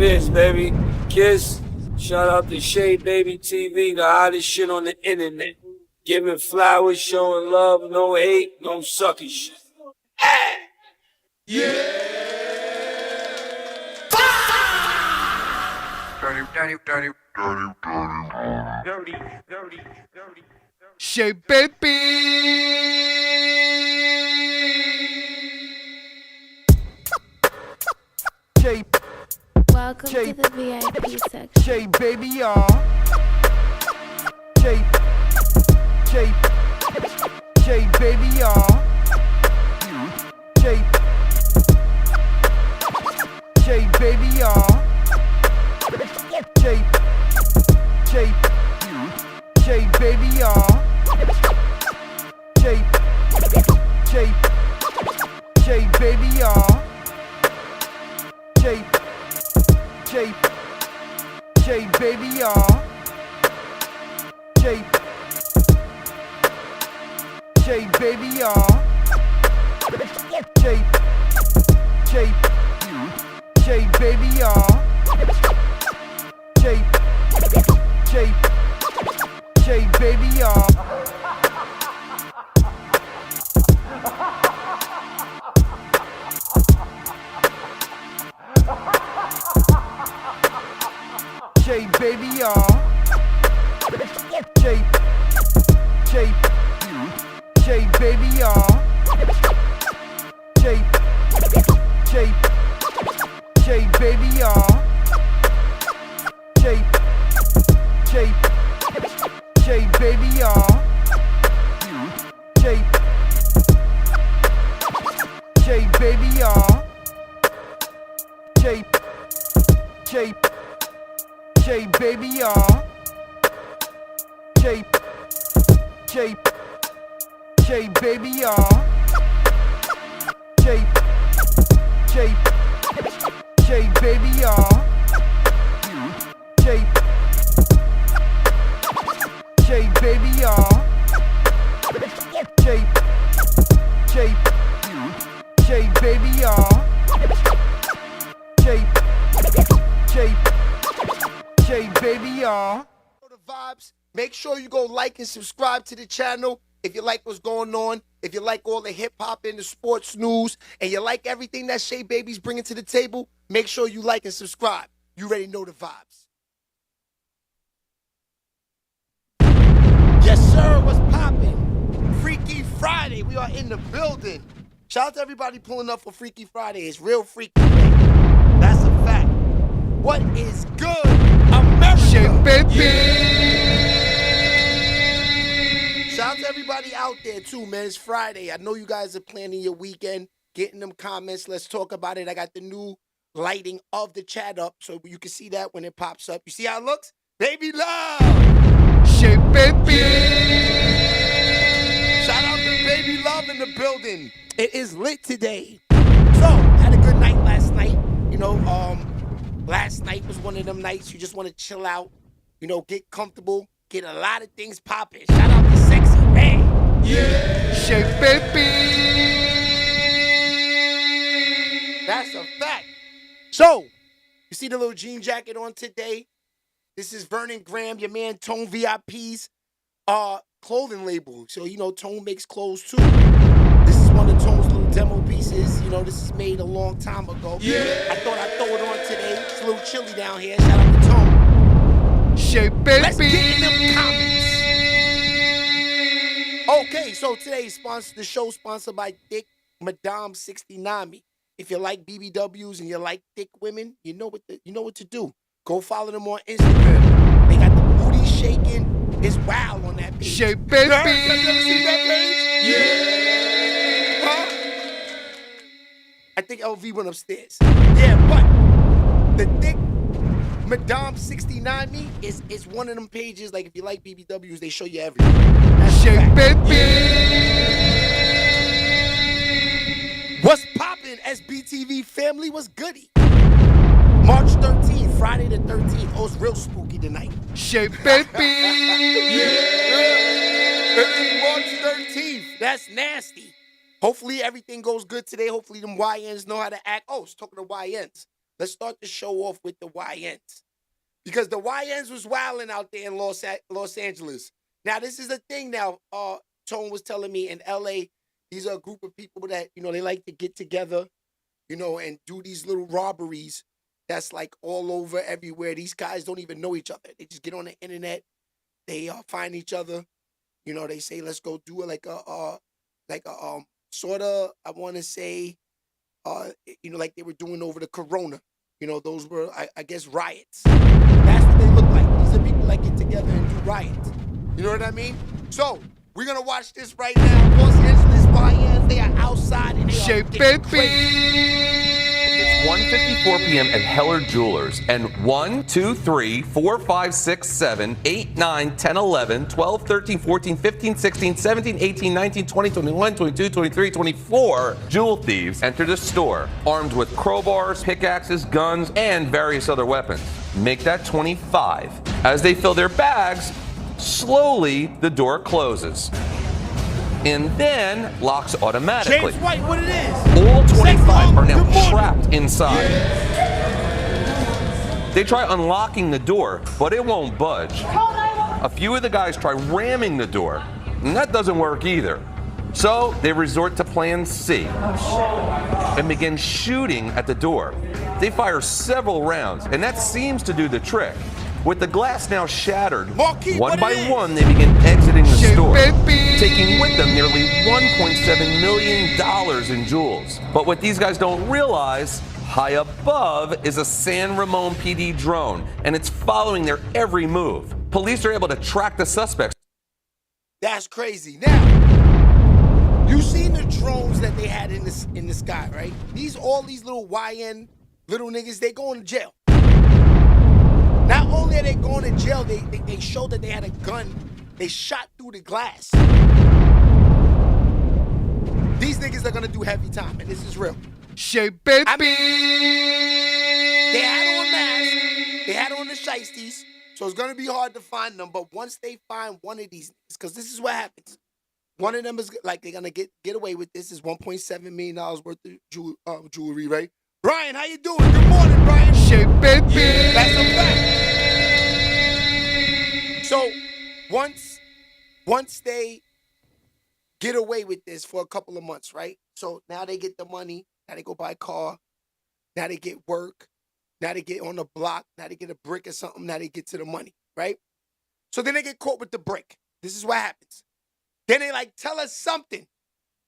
Biz, baby. Kiss. Shout out to SHEABABYTV, the hottest shit on the internet. Giving flowers, showing love, no hate, no sucky shit. Yeah! Shape baby. Shape. Welcome Shape. to the VIP section. Shape baby, y'all. Shape. Shape. Shape baby, y'all. Shape. Shape baby, y'all. Shape. Shape. Shape baby, y'all. Shape. Shape. Shape baby, y'all. Shape. Shape. Shape baby, y'all. Shape. Shape baby, y'all. Shape. Shape. Shape baby, y'all. Shape. Shape. Shape baby, y'all. Shape baby, y'all. Shape. Shape. Shape baby, y'all. Shape. Shape. Shape baby, y'all. Shape. Shape. Shape baby, y'all. Shape. Shape baby, y'all. Shape. Shape. Shape baby, y'all. Shape. Shape. Shape baby, y'all. Shape. Shape. Shape baby, y'all. Shape. Shape baby, y'all. Shape. Shape. Shape baby, y'all. Shape. Shape. Shape baby, y'all. The vibes. Make sure you go like and subscribe to the channel if you like what's going on. If you like all the hip hop and the sports news, and you like everything that Shay Baby's bringing to the table, make sure you like and subscribe. You already know the vibes. Yes, sir. What's poppin'? Freaky Friday. We are in the building. Shout out to everybody pulling up for Freaky Friday. It's real freaky today. That's a fact. What is good, America? Shit, baby. Yeah. Shout out to everybody out there too, man. It's Friday. I know you guys are planning your weekend, getting them comments. Let's talk about it. I got the new lighting of the chat up so you can see that when it pops up. You see how it looks? Baby love. Shit, baby. Yeah. Shout out to Baby Love in the building. It is lit today. So, had a good night last night. You know, last night was one of them nights you just want to chill out, you know, get comfortable, get a lot of things popping. Shout out to Sexy Man. Yeah. Shake baby. That's a fact. So, you see the little jean jacket on today? This is Vernon Graham, your man Tone VIP's clothing label. So, you know, Tone makes clothes too. This is one of Tone's little demo pieces. You know, this is made a long time ago. Yeah. I thought I'd throw it on today. It's a little chilly down here. Shout out to Tone. Shape baby. Let's get in them comments. Okay, so today's the show sponsored by Thick Madame 69. If you like BBWs and you like thick women, you know what to do. Go follow them on Instagram. They got the booty shaking. It's wild on that page. Shape baby. Have you ever seen that page? Yeah. Huh? I think LV went upstairs. Yeah, but the Thick Madame 69 is one of them pages. Like if you like BBWs, they show you everything. Shape baby. What's poppin', SBTV family? What's goody? March 13th, Friday the 13th. Oh, it's real spooky tonight. Shape baby. Yeah. March 13th. That's nasty. Hopefully everything goes good today. Hopefully them YNs know how to act. Oh, it's talking to YNs. let's start the show off with the YNs. Because the YNs was wilding out there in Los Angeles. Now, this is the thing now, Tone was telling me in LA, these are a group of people that, they like to get together, and do these little robberies that's like all over everywhere. These guys don't even know each other. They just get on the internet. They find each other. They say, let's go do it like a sort of, I want to say, like they were doing over the Corona. Those were, I guess, riots. That's what they look like. These are people that get together and do riots. You know what I mean? So, we're going to watch this right now. Los Angeles YNs, they are outside and they are getting crazy. It's 1:54 p.m. at Heller Jewelers, and 1, 2, 3, 4, 5, 6, 7, 8, 9, 10, 11, 12, 13, 14, 15, 16, 17, 18, 19, 20, 21, 22, 23, 24 jewel thieves enter the store, armed with crowbars, pickaxes, guns, and various other weapons. Make that 25. As they fill their bags, slowly the door closes and then locks automatically. James White, what it is? All 25 are now trapped inside. They try unlocking the door, but it won't budge. A few of the guys try ramming the door, and that doesn't work either. So they resort to plan C and begin shooting at the door. They fire several rounds, and that seems to do the trick. With the glass now shattered, one by one they begin exiting the store, taking with them nearly $1.7 million in jewels. But what these guys don't realize, high above is a San Ramon PD drone, and it's following their every move. Police are able to track the suspects. That's crazy. Now, you seen the drones that they had in the sky, right? All these little YN little niggas, they going to jail. Not only are they going to jail, they showed that they had a gun. They shot through the glass. These niggas are gonna do heavy time, and this is real. SHEABABYTV. I mean, they had on masks, they had on the shiesties, so it's gonna be hard to find them. But once they find one of these niggas, because this is what happens. One of them is like they're gonna get away with this. Is $1.7 million worth of jewelry, right? Brian, how you doing? Good morning, Brian. SHEABABYTV. Yeah, that's a fact. So once they get away with this for a couple of months, right? So now they get the money. Now they go buy a car. Now they get work. Now they get on the block. Now they get a brick or something. Now they get to the money, right? So then they get caught with the brick. This is what happens. Then they like, tell us something.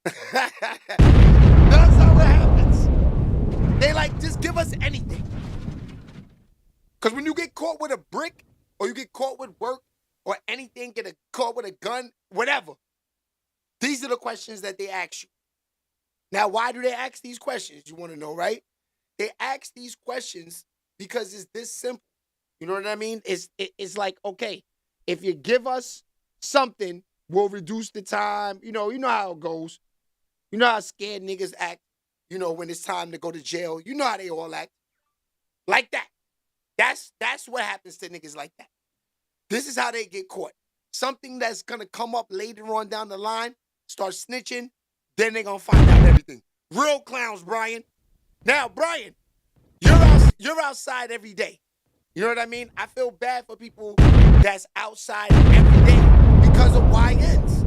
That's how it happens. They like, just give us anything. Because when you get caught with a brick, or you get caught with work, or anything, caught with a gun, whatever, these are the questions that they ask you. Now, why do they ask these questions? You want to know, right? They ask these questions because it's this simple. You know what I mean? It's like, okay, if you give us something, we'll reduce the time. You know how it goes. You know how scared niggas act, when it's time to go to jail. You know how they all act. Like that. That's what happens to niggas like that. This is how they get caught. Something that's going to come up later on down the line, start snitching, then they're going to find out everything. Real clowns, Brian. Now, Brian, you're outside every day. You know what I mean? I feel bad for people that's outside every day because of YNs.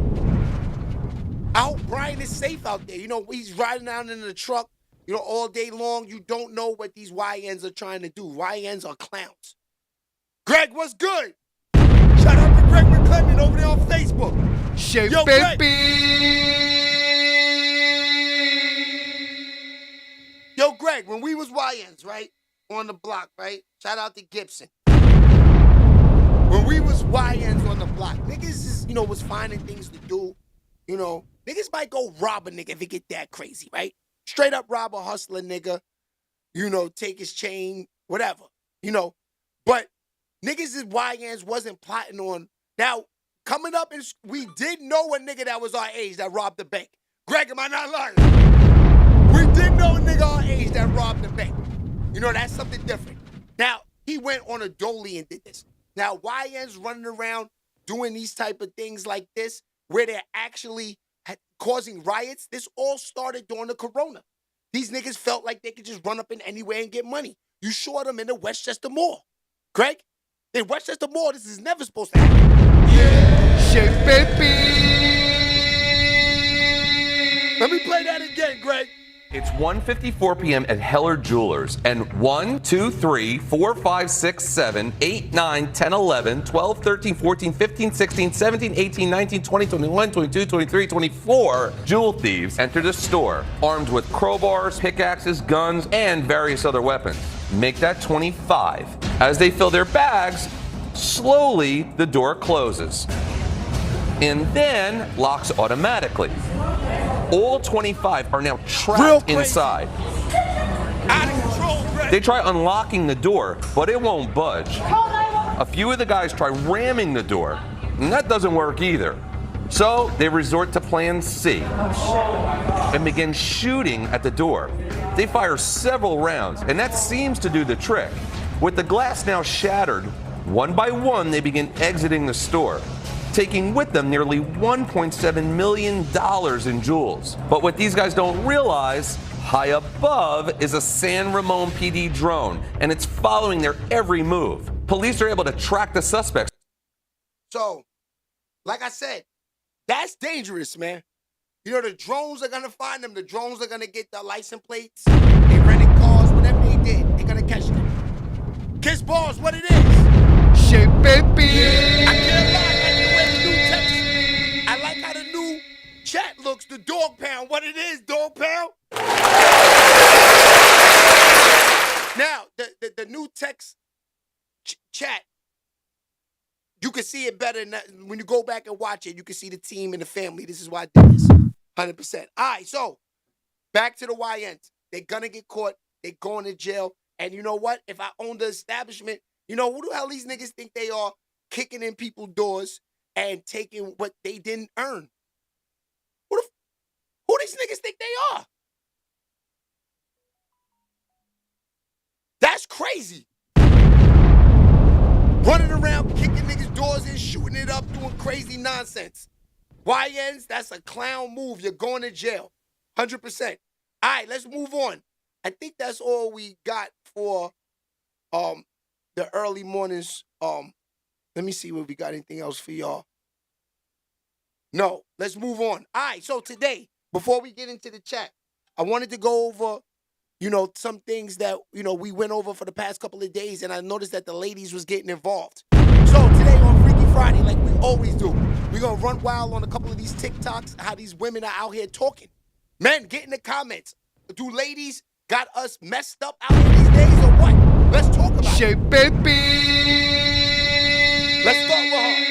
I hope Brian is safe out there. He's riding down in the truck, all day long. You don't know what these YNs are trying to do. YNs are clowns. Greg, what's good? Shout out to Greg McClellan over there on Facebook. Yo, Greg. Yo, Greg, when we was YNs, right, on the block, right? Shout out to Gibson. When we was YNs on the block, niggas was finding things to do. Niggas might go rob a nigga if it get that crazy, right? Straight up rob a hustler nigga, take his chain, whatever, But niggas is YNs wasn't plotting on. Now, coming up, we did know a nigga that was our age that robbed the bank. Greg, am I not lying? We did know a nigga our age that robbed the bank. That's something different. Now, he went on a dolly and did this. Now, YNs running around doing these type of things like this, where they're actually causing riots, this all started during the Corona. These niggas felt like they could just run up in anywhere and get money. You saw them in the Westchester Mall. Greg, in Westchester Mall, this is never supposed to happen. Yeah, SHEABABY. Let me play that again, Greg. It's 1:54 p.m. at Heller Jewelers, and 1, 2, 3, 4, 5, 6, 7, 8, 9, 10, 11, 12, 13, 14, 15, 16, 17, 18, 19, 20, 21, 22, 23, 24 jewel thieves enter the store, armed with crowbars, pickaxes, guns, and various other weapons. Make that 25. As they fill their bags, slowly the door closes and then locks automatically. All 25 are now trapped inside. Out of control, Greg. They try unlocking the door, but it won't budge. A few of the guys try ramming the door, and that doesn't work either. So they resort to plan C and begin shooting at the door. They fire several rounds, and that seems to do the trick. With the glass now shattered, one by one they begin exiting the store, taking with them nearly $1.7 million in jewels. But what these guys don't realize, high above is a San Ramon PD drone, and it's following their every move. Police are able to track the suspects. So, like I said, that's dangerous, man. You know, the drones are gonna find them. The drones are gonna get the license plates. They rented cars, whatever they did, they're gonna catch them. Kiss balls, what it is. SHEABABY. I can't lie. I like how the new chat looks, the dog pound. What it is, dog pound? Now, the new text chat, you can see it better when you go back and watch it. You can see the team and the family. This is why I did this, 100%. All right, so back to the YNs. They're gonna get caught. They're going to jail. And you know what? If I own the establishment, you know who the hell these niggas think they are, kicking in people's doors and taking what they didn't earn? Who these niggas think they are? That's crazy. Running around, kicking niggas' doors in, shooting it up, doing crazy nonsense. YNs, that's a clown move. You're going to jail, 100%. All right, let's move on. I think that's all we got for the early mornings. Let me see if we got anything else for y'all. No, let's move on. All right, so today, before we get into the chat, I wanted to go over, you know, some things that, you know, we went over for the past couple of days, and I noticed that the ladies was getting involved. So today on Freaky Friday, like we always do, we're going to run wild on a couple of these TikToks, how these women are out here talking. Men, get in the comments. Do ladies got us messed up out here these days or what? Let's talk about it. SHEABABY. Let's start with her.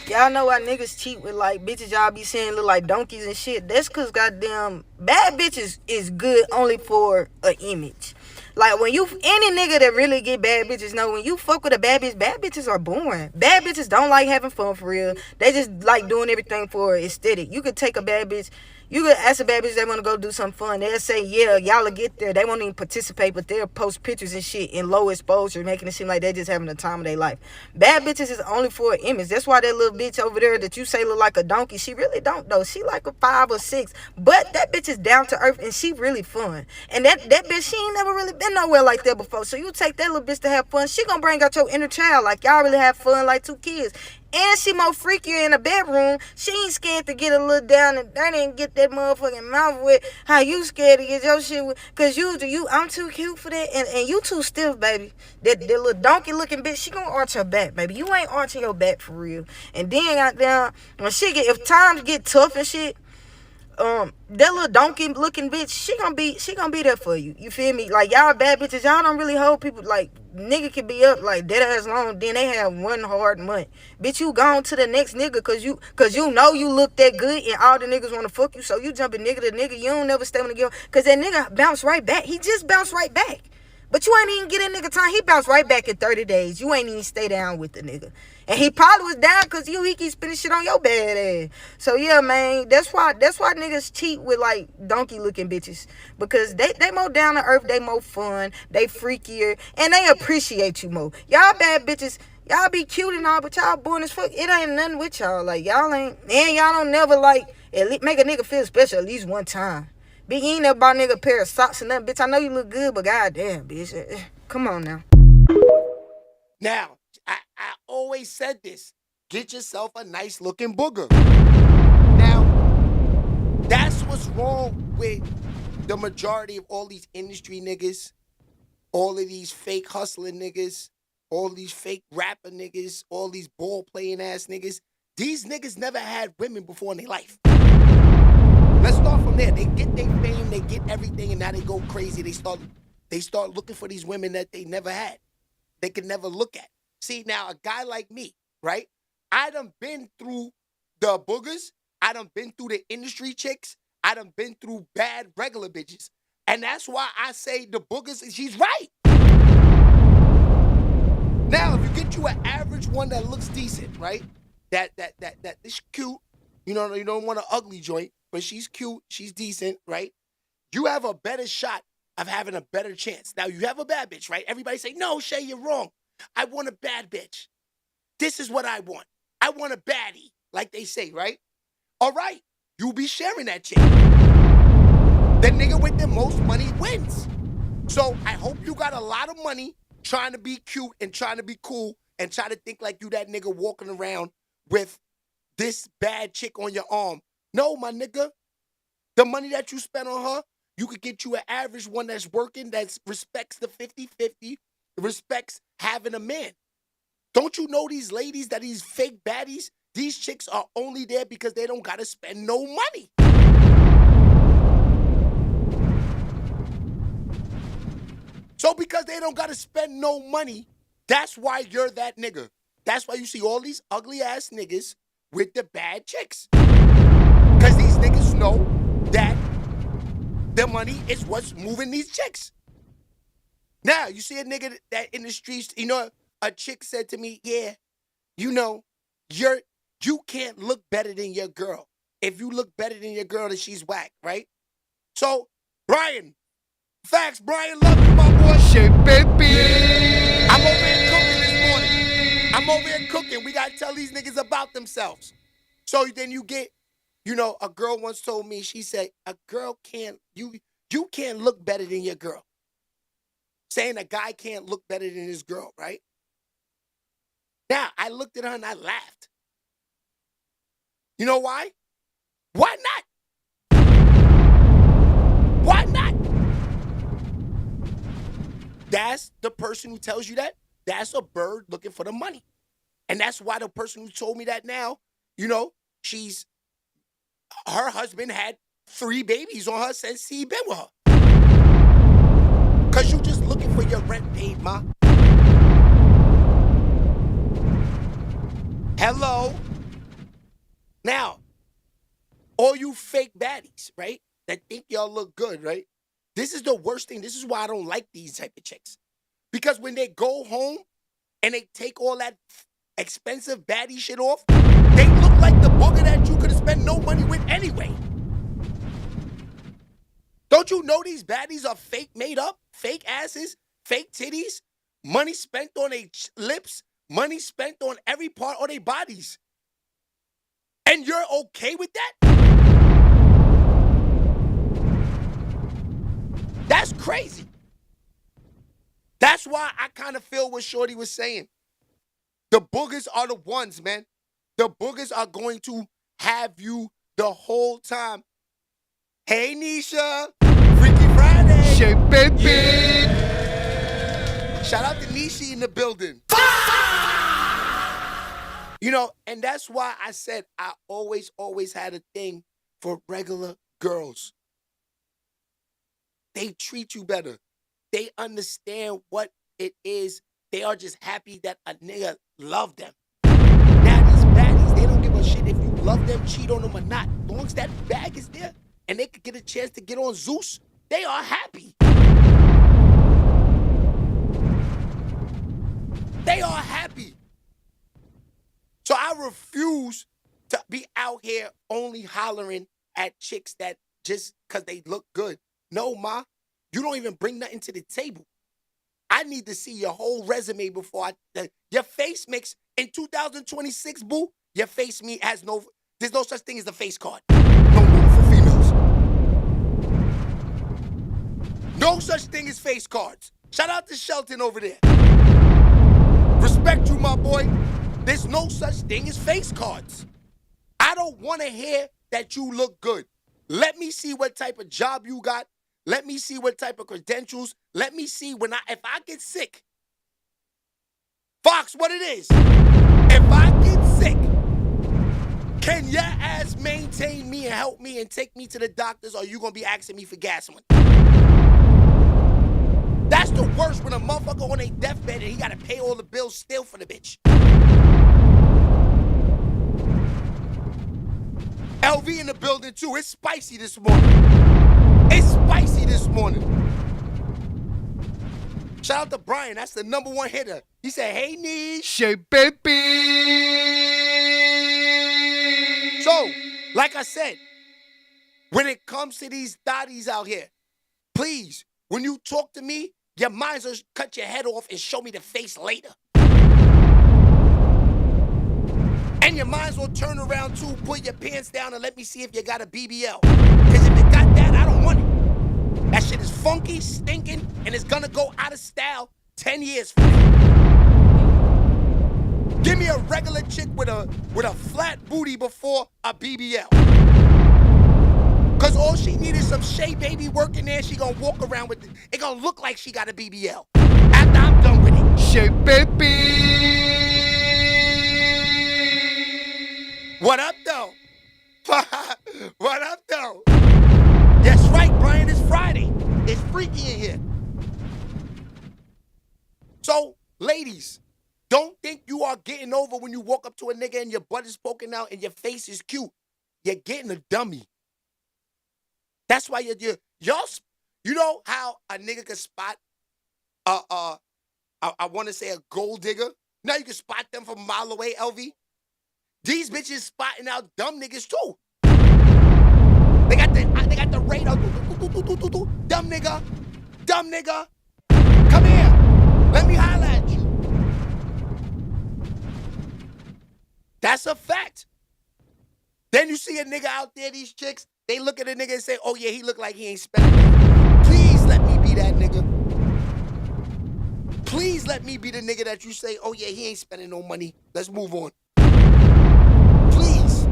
Y'all know why niggas cheat with like bitches y'all be saying look like donkeys and shit. That's cause goddamn bad bitches is good only for an image. Like when you, any nigga that really get bad bitches know when you fuck with a bad bitches are boring. Bad bitches don't like having fun for real. They just like doing everything for aesthetic. You could take a bad bitch, you could ask a bad bitch they want to go do something fun. They'll say, yeah, y'all will get there. They won't even participate, but they'll post pictures and shit in low exposure, making it seem like they're just having the time of their life. Bad bitches is only for an image. That's why that little bitch over there that you say look like a donkey, she really don't though. She like a 5 or 6. But that bitch is down to earth and she really fun. And that bitch, she ain't never really been nowhere like that before. So you take that little bitch to have fun, she gonna bring out your inner child. Like y'all really have fun like 2 kids. And she more freakier in the bedroom. She ain't scared to get a little down and dirty and get that motherfucking mouth with how you scared to get your shit with. Cause you, I'm too cute for that. And you too stiff, baby. That little donkey looking bitch, she gonna arch her back, baby. You ain't arching your back for real. And then out there, when if times get tough and shit, that little donkey looking bitch, she gonna be there for you. You feel me? Like y'all bad bitches, y'all don't really hold people. Like nigga can be up like dead ass long, then they have one hard month. Bitch, you gone to the next nigga cause you know you look that good and all the niggas wanna fuck you, so you jumping nigga to nigga. You don't never stay with a girl cause that nigga bounce right back. He just bounced right back. But you ain't even get that nigga time. He bounced right back in 30 days. You ain't even stay down with the nigga. And he probably was down because he keep spending shit on your bad ass. So yeah, man, that's why niggas cheat with like donkey looking bitches. Because they more down to earth, they more fun, they freakier, and they appreciate you more. Y'all bad bitches, y'all be cute and all, but y'all boring as fuck. It ain't nothing with y'all. Like y'all ain't, and y'all don't never like at least make a nigga feel special at least one time. Bitch, you ain't never bought a nigga a pair of socks or nothing. Bitch, I know you look good, but goddamn, bitch. Come on now. Now, I always said this. Get yourself a nice looking booger. Now, that's what's wrong with the majority of all these industry niggas, all of these fake hustling niggas, all these fake rapper niggas, all these ball playing ass niggas. These niggas never had women before in their life. Let's start from there. They get their fame, they get everything, and now they go crazy. They start looking for these women that they never had. They could never look at. See, now a guy like me, right? I done been through the boogers. I done been through the industry chicks. I done been through bad regular bitches. And that's why I say the boogers, she's right. Now, if you get you an average one that looks decent, right? That is cute. You know, you don't want an ugly joint, but she's cute, she's decent, right? You have a better shot of having a better chance. Now, you have a bad bitch, right? Everybody say, no, Shay, you're wrong. I want a bad bitch. This is what I want. I want a baddie, like they say, right? All right, you'll be sharing that chick. The nigga with the most money wins. So I hope you got a lot of money trying to be cute and trying to be cool and try to think like you that nigga walking around with this bad chick on your arm. No, my nigga. The money that you spent on her, you could get you an average one that's working, that respects the 50-50, respects having a man. Don't you know these ladies, that these fake baddies, these chicks are only there because they don't got to spend no money. So because they don't got to spend no money, that's why you're that nigga. That's why you see all these ugly ass niggas with the bad chicks. Because these niggas know that the money is what's moving these chicks. Now, you see a nigga that in the streets, you know, a chick said to me, yeah, you know, you can't look better than your girl. If you look better than your girl, then she's whack, right? So, Brian, facts, Brian, love you, my boy. Shit, baby. I'm over here cooking this morning. I'm over here cooking. We got to tell these niggas about themselves. So then you get, you know, a girl once told me, she said, a girl can't, you can't look better than your girl. Saying a guy can't look better than his girl, right? Now, I looked at her and I laughed. You know why? Why not? Why not? That's the person who tells you that. That's a bird looking for the money. And that's why the person who told me that now, you know, her husband had 3 babies on her since he been with her. Because you just looking for your rent paid, ma. Hello? Now, all you fake baddies, right, that think y'all look good, right? This is the worst thing. This is why I don't like these type of chicks. Because when they go home and they take all that expensive baddie shit off, they look like the booger that you could have spent no money with anyway. Don't you know these baddies are fake made up, fake asses, fake titties, money spent on their lips, money spent on every part of their bodies? And you're okay with that? That's crazy. That's why I kind of feel what Shorty was saying. The boogers are the ones, man. The boogers are going to have you the whole time. Hey, Nisha. Freaky Friday. Shit, baby. Yeah. Shout out to Nishi in the building. You know, and that's why I said I always had a thing for regular girls. They treat you better. They understand what it is. They are just happy that a nigga love them. Now these baddies, they don't give a shit if you love them, cheat on them or not. As long as that bag is there and they could get a chance to get on Zeus, they are happy. They are happy. So I refuse to be out here only hollering at chicks that just because they look good. No, ma, you don't even bring nothing to the table. I need to see your whole resume before your face makes, in 2026, boo, your face there's no such thing as a face card. No more for females. No such thing as face cards. Shout out to Shelton over there. Respect you, my boy. There's no such thing as face cards. I don't want to hear that you look good. Let me see what type of job you got. Let me see what type of credentials. Let me see if I get sick. Fox, what it is. If I get sick, can your ass maintain me and help me and take me to the doctors, or are you going to be asking me for gas money? That's the worst, when a motherfucker on a deathbed and he got to pay all the bills still for the bitch. LV in the building too. It's spicy this morning. It's spicy this morning. Shout out to Brian. That's the #1 hitter. He said, hey, Niche. Shea baby. So, like I said, when it comes to these thotties out here, please, when you talk to me, your minds will cut your head off and show me the face later. And your minds will turn around too, pull your pants down and let me see if you got a BBL. Because if you got that, I don't want it. That shit is funky, stinking, and it's gonna go out of style 10 years from now. Give me a regular chick with a flat booty before a BBL. Cause all she needs is some Shea Baby work in there. She gonna walk around with it. It gonna look like she got a BBL. After I'm done with it. Shea baby. What up, though? What up, though? That's right, Brian. It's Friday. It's freaky in here. So, ladies, don't think you are getting over when you walk up to a nigga and your butt is poking out and your face is cute. You're getting a dummy. That's why y'all, you know how a nigga can spot I want to say a gold digger? Now you can spot them from a mile away, LV. These bitches spotting out dumb niggas too. They got the radar. Dumb nigga. Dumb nigga. Come here. Let me holler at you. That's a fact. Then you see a nigga out there, these chicks, they look at a nigga and say, oh yeah, he look like he ain't spending nothing. Please let me be that nigga. Please let me be the nigga that you say, oh yeah, he ain't spending no money. Let's move on. Please.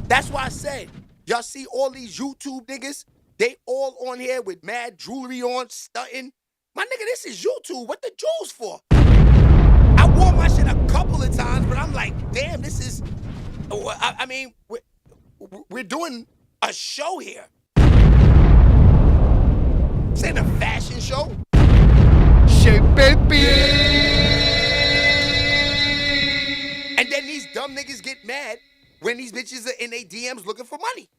That's why I said, y'all see all these YouTube niggas, they all on here with mad jewelry on, stunting. My nigga, this is YouTube. What the jewels for? I wore my shit a couple of times, but I'm like, damn, this is, I mean, we're doing a show here. This ain't a fashion show. Shea baby. And then these dumb niggas get mad when these bitches are in their DMs looking for money.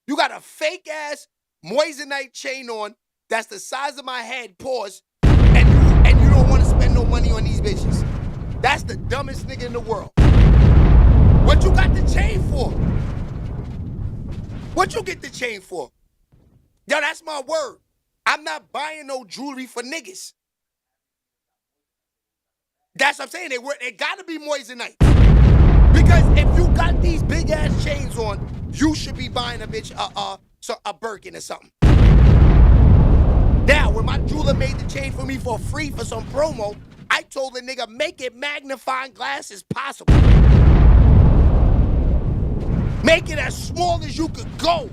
You got a fake ass moissanite chain on that's the size of my head, pause, and you don't want to spend no money on these bitches. That's the dumbest nigga in the world. What you got the chain for? What you get the chain for? Yo, that's my word. I'm not buying no jewelry for niggas. That's what I'm saying. They gotta be moissanite. Because if you got these big ass chains on, you should be buying a bitch a Birkin or something. Now, when my jeweler made the chain for me for free for some promo, I told the nigga, make it magnifying glasses possible. Make it as small as you could go.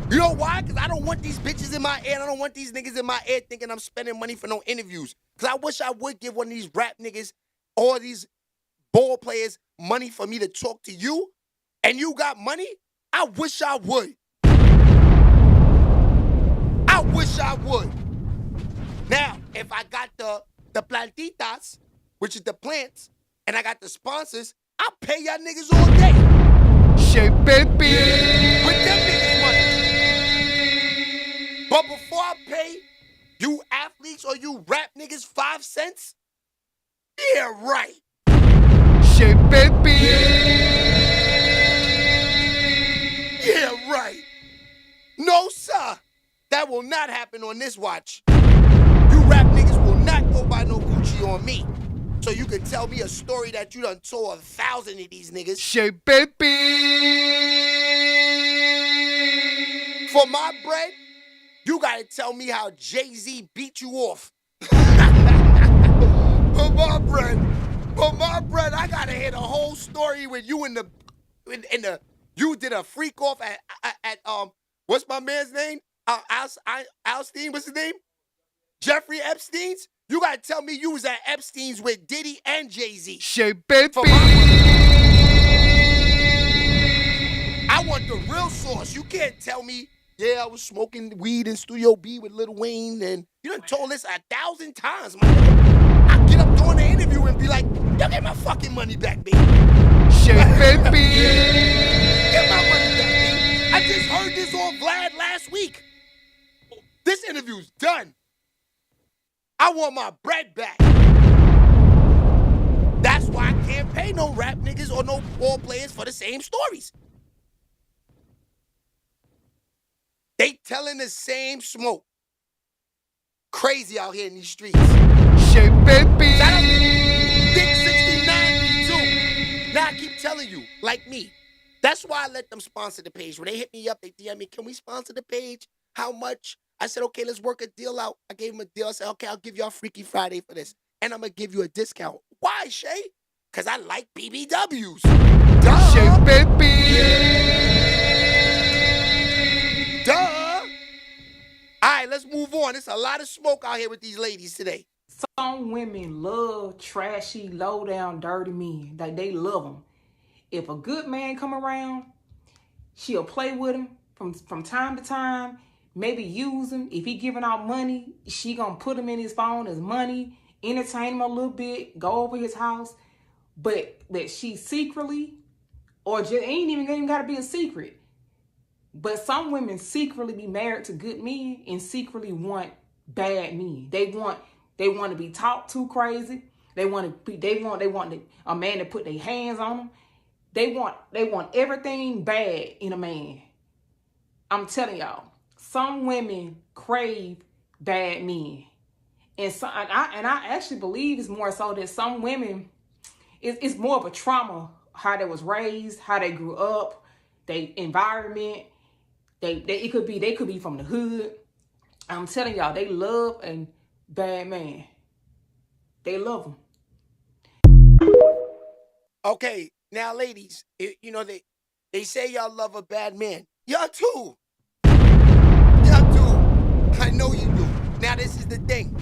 You know why? Because I don't want these bitches in my ear. I don't want these niggas in my ear thinking I'm spending money for no interviews. Because I wish I would give one of these rap niggas or these ball players money for me to talk to you. And you got money? I wish I would. I wish I would. Now, if I got the plantitas, which is the plants, and I got the sponsors, I'll pay y'all niggas all day. Shea baby. With them niggas money. But before I pay you athletes or you rap niggas 5 cents, yeah, right. Shea baby. Yeah, right. No, sir. That will not happen on this watch. You rap niggas will not go buy no Gucci on me. So you can tell me a story that you done told 1,000 of these niggas. SHEABABY. For my bread, you gotta tell me how Jay-Z beat you off. For my bread, I gotta hear the whole story when you you did a freak off at what's my man's name? Alstein, what's his name? Jeffrey Epstein's. You gotta tell me you was at Epstein's with Diddy and Jay-Z. SHEABABY. I want the real sauce. You can't tell me, yeah, I was smoking weed in Studio B with Lil Wayne, and you done told this 1,000 times, my nigga. I get up during the interview and be like, yo, get my fucking money back, baby. SHEABABY. Get my money back, baby. I just heard this on Vlad last week. This interview's done. I want my bread back. That's why I can't pay no rap niggas or no ball players for the same stories. They telling the same smoke. Crazy out here in these streets. SHEABABY. Shout out to Dick 69 too. Now I keep telling you, like me. That's why I let them sponsor the page. When they hit me up, they DM me, can we sponsor the page? How much? I said, okay, let's work a deal out. I gave him a deal. I said, okay, I'll give y'all Freaky Friday for this. And I'm going to give you a discount. Why, Shay? Because I like BBWs. Duh. SHEABABY. Duh. All right, let's move on. There's a lot of smoke out here with these ladies today. Some women love trashy, low-down, dirty men. Like, they love them. If a good man come around, she'll play with him from time to time. Maybe use him. If he giving out money, she gonna put him in his phone as money, entertain him a little bit, go over his house. But that she secretly, or just ain't even gotta be a secret. But some women secretly be married to good men and secretly want bad men. They want to be talked to crazy. They want a man to put their hands on them. They want everything bad in a man. I'm telling y'all. Some women crave bad men. And I actually believe it's more so that some women, it's more of a trauma, how they was raised, how they grew up, their environment. They could be from the hood. I'm telling y'all, they love a bad man. They love them. Okay, now ladies, you know, they say y'all love a bad man. Y'all too. I know you do. Now this is the thing.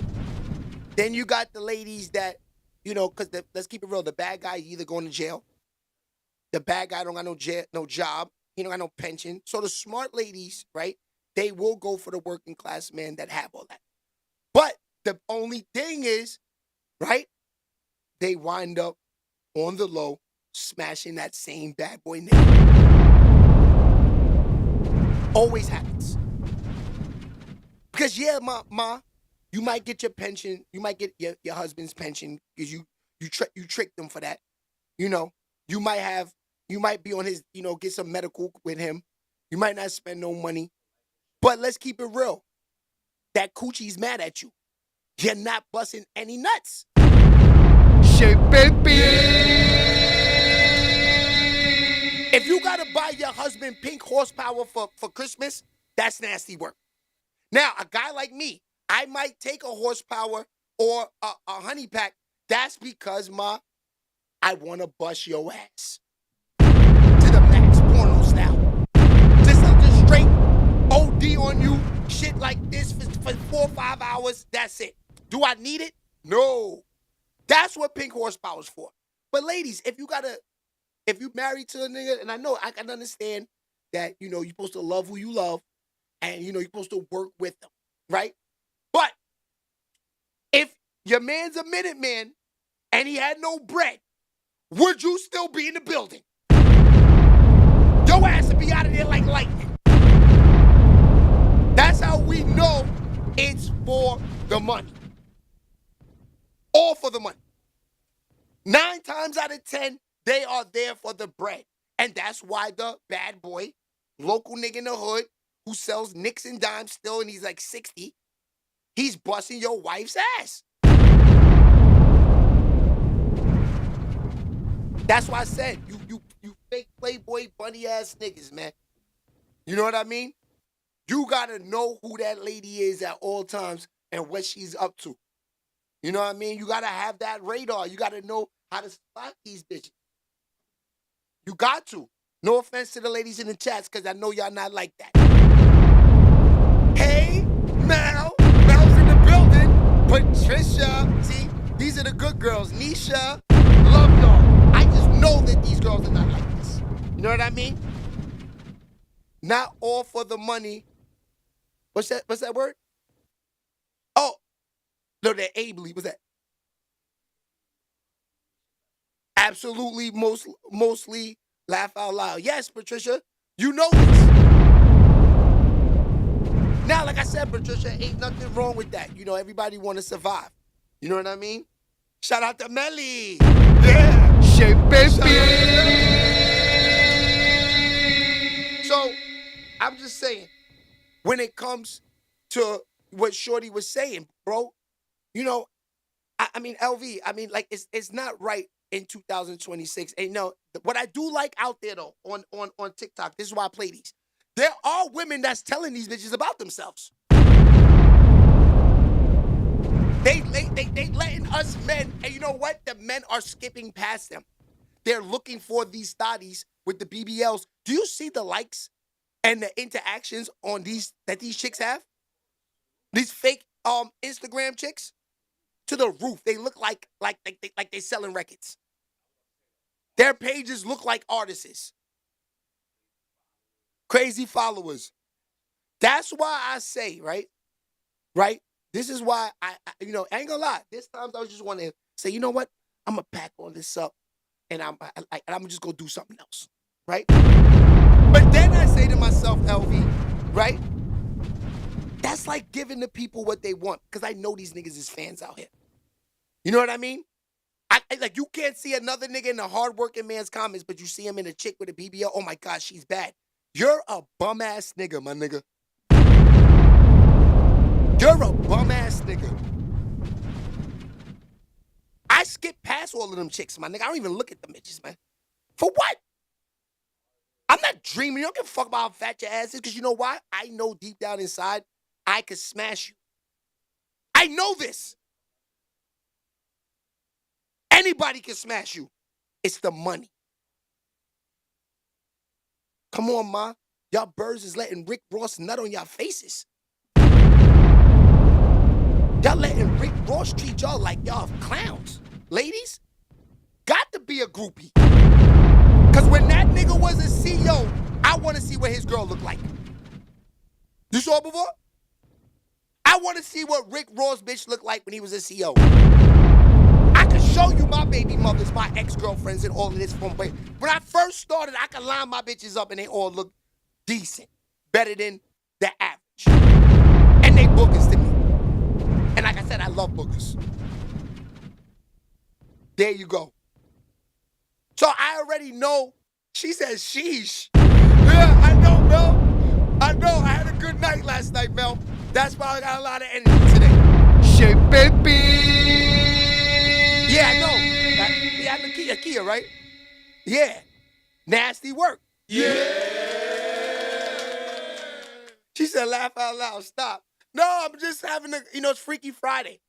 Then you got the ladies that, you know, because let's keep it real. The bad guy either going to jail. The bad guy don't got no job. He don't got no pension. So the smart ladies, right, they will go for the working class men that have all that. But the only thing is, right, they wind up on the low smashing that same bad boy nigga. Always happens. Because yeah, ma, you might get your pension, you might get your husband's pension because you tricked them for that. You know, you might be on his, you know, get some medical with him. You might not spend no money. But let's keep it real. That coochie's mad at you. You're not busting any nuts. SHEABABY. If you gotta buy your husband pink horsepower for Christmas, that's nasty work. Now, a guy like me, I might take a horsepower or a honey pack. That's because, I want to bust your ass. To the max, porno style. Just straight OD on you, shit like this for 4 or 5 hours, that's it. Do I need it? No. That's what pink horsepower's for. But ladies, if you married to a nigga, and I know I can understand that, you know, you're supposed to love who you love, and, you know, you're supposed to work with them, right? But if your man's a minute man and he had no bread, would you still be in the building? Your ass would be out of there like lightning. That's how we know it's for the money. All for the money. 9 times out of 10, they are there for the bread. And that's why the bad boy, local nigga in the hood, who sells nicks and dimes still, and he's like 60, he's busting your wife's ass. That's why I said you fake playboy bunny ass niggas, man. You know what I mean? You gotta know who that lady is at all times and what she's up to. You know what I mean? You gotta have that radar. You gotta know how to spot these bitches. You got to. No offense to the ladies in the chats, because I know y'all not like that. Hey, Mel. Mel's in the building. Patricia. See, these are the good girls. Nisha. Love y'all. I just know that these girls are not like this. You know what I mean? Not all for the money. What's that word? Oh, no, they're ably. What's that? Absolutely, mostly laugh out loud. Yes, Patricia, you know this. Now, like I said, Patricia, ain't nothing wrong with that. You know, everybody want to survive. You know what I mean? Shout out to Melly. Yeah. Shea baby. So, I'm just saying, when it comes to what Shorty was saying, bro, you know, I mean, LV, I mean, like, it's not right in 2026. And no, what I do like out there, though, on TikTok, this is why I play these. There are women that's telling these bitches about themselves. They letting us men, and you know what? The men are skipping past them. They're looking for these thotties with the BBLs. Do you see the likes and the interactions on these chicks have? These fake Instagram chicks? To the roof. They look like they selling records. Their pages look like artists. Crazy followers. That's why I say, right? This is why I you know, I ain't gonna lie. This time I just want to say, you know what? I'm gonna pack all this up, and I'm just gonna do something else, right? But then I say to myself, LV, right? That's like giving the people what they want, because I know these niggas is fans out here. You know what I mean? I like, you can't see another nigga in the hardworking man's comments, but you see him in a chick with a BBL. Oh my God, she's bad. You're a bum ass nigga, my nigga. You're a bum ass nigga. I skip past all of them chicks, my nigga. I don't even look at them bitches, man. For what? I'm not dreaming. You don't give a fuck about how fat your ass is, because you know why? I know deep down inside, I could smash you. I know this. Anybody can smash you. It's the money. Come on, ma. Y'all birds is letting Rick Ross nut on y'all faces. Y'all letting Rick Ross treat y'all like y'all clowns. Ladies, got to be a groupie. Because when that nigga was a CEO, I want to see what his girl looked like. You saw it before? I want to see what Rick Ross bitch looked like when he was a CEO. I can show you my baby mothers, my ex-girlfriends, and all of this from way. When I first started, I could line my bitches up and they all look decent. Better than the average. And they bookers to me. And like I said, I love bookers. There you go. So I already know. She says, sheesh. Yeah, I know, Mel. I know. I had a good night last night, Mel. That's why I got a lot of energy today. Shea baby. Yeah, I know. Yeah, I know Kia, right? Yeah. Nasty work. Yeah. She said, laugh out loud. Stop. No, I'm just having it's Freaky Friday.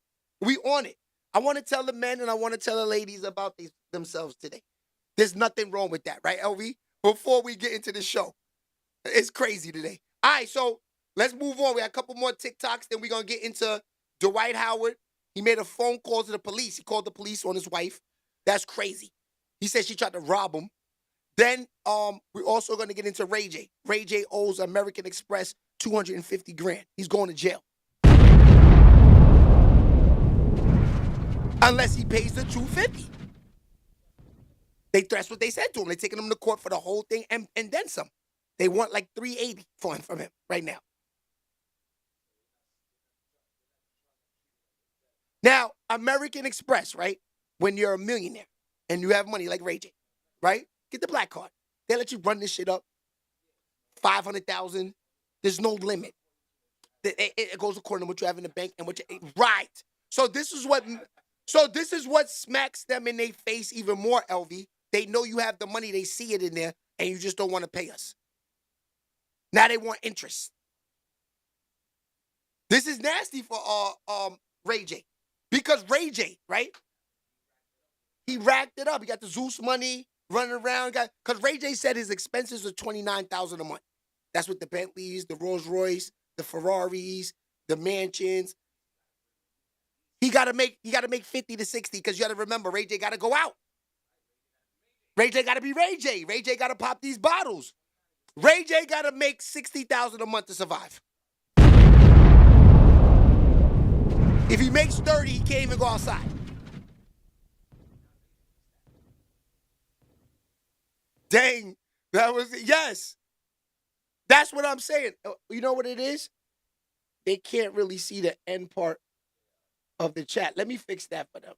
We on it. I want to tell the men and I want to tell the ladies about themselves today. There's nothing wrong with that, right, LV? Before we get into the show. It's crazy today. All right, so let's move on. We got a couple more TikToks, then we're going to get into Dwight Howard. He made a phone call to the police. He called the police on his wife. That's crazy. He said she tried to rob him. Then we're also going to get into Ray J. Ray J owes American Express $250,000. He's going to jail. Unless he pays the $250. That's what they said to him. They're taking him to court for the whole thing and then some. They want like $380 from him right now. Now, American Express, right? When you're a millionaire and you have money like Ray J, right? Get the black card. They let you run this shit up. $500,000. There's no limit. It goes according to what you have in the bank and what you right. So this is what smacks them in their face even more, LV. they know you have the money, they see it in there, and you just don't want to pay us. Now they want interest. This is nasty for Ray J. Because Ray J, right? He racked it up. He got the Zeus money running around. Because Ray J said his expenses are $29,000 a month. That's with the Bentleys, the Rolls Royce, the Ferraris, the mansions. He gotta make 50 to 60 because you gotta remember Ray J gotta go out. Ray J gotta be Ray J. Ray J gotta pop these bottles. Ray J gotta make $60,000 a month to survive. If he makes 30, he can't even go outside. Dang, that was it. Yes. That's what I'm saying. You know what it is? They can't really see the end part of the chat. Let me fix that for them.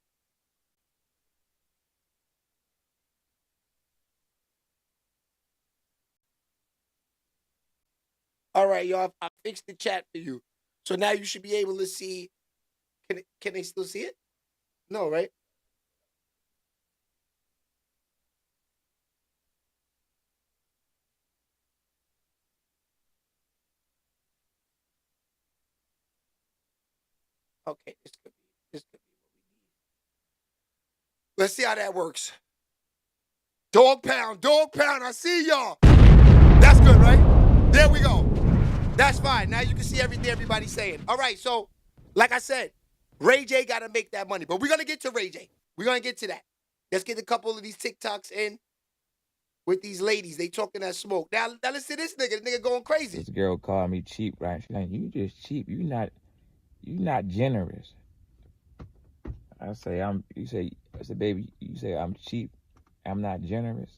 All right, y'all. I fixed the chat for you. So now you should be able to see. Can they still see it? No, right? Okay, this could be what we need. Let's see how that works. Dog pound, I see y'all. That's good, right? There we go. That's fine. Now you can see everything everybody's saying. All right, so like I said, Ray J got to make that money. But we're going to get to Ray J. We're going to get to that. Let's get a couple of these TikToks in with these ladies. They talking that smoke. Now listen to this nigga. The nigga going crazy. This girl called me cheap, right? She's like, you just cheap. You not generous. I said, baby, you say I'm cheap. I'm not generous.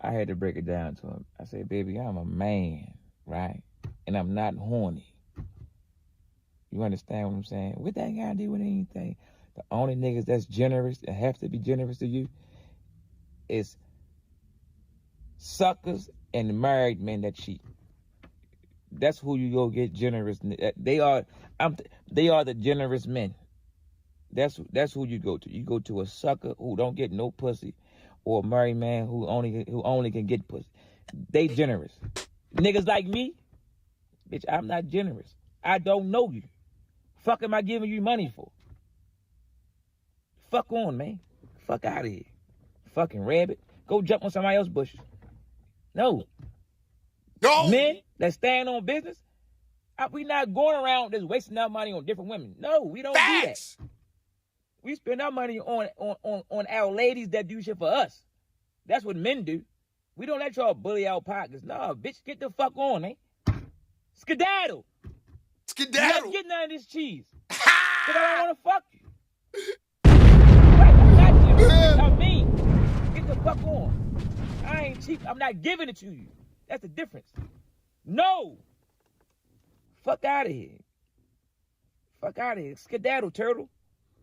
I had to break it down to him. I said, baby, I'm a man, right? And I'm not horny. You understand what I'm saying? What that got to do with anything? The only niggas that's generous and have to be generous to you is suckers and married men that cheat. That's who you go get generous. They are the generous men. That's who you go to. You go to a sucker who don't get no pussy, or a married man who only can get pussy. They generous. Niggas like me, bitch, I'm not generous. I don't know you. Fuck am I giving you money for? Fuck on, man. Fuck out of here. Fucking rabbit. Go jump on somebody else's bushes. No. Men that stand on business, we not going around just wasting our money on different women. No, we don't do that. We spend our money on our ladies that do shit for us. That's what men do. We don't let y'all bully our pockets. No, bitch, get the fuck on, man. Skedaddle. Skedaddle. You not getting none of this cheese. Because I don't want to fuck you. Right, I'm not giving I mean, get the fuck on. I ain't cheap. I'm not giving it to you. That's the difference. No. Fuck out of here. Fuck out of here. Skedaddle, turtle.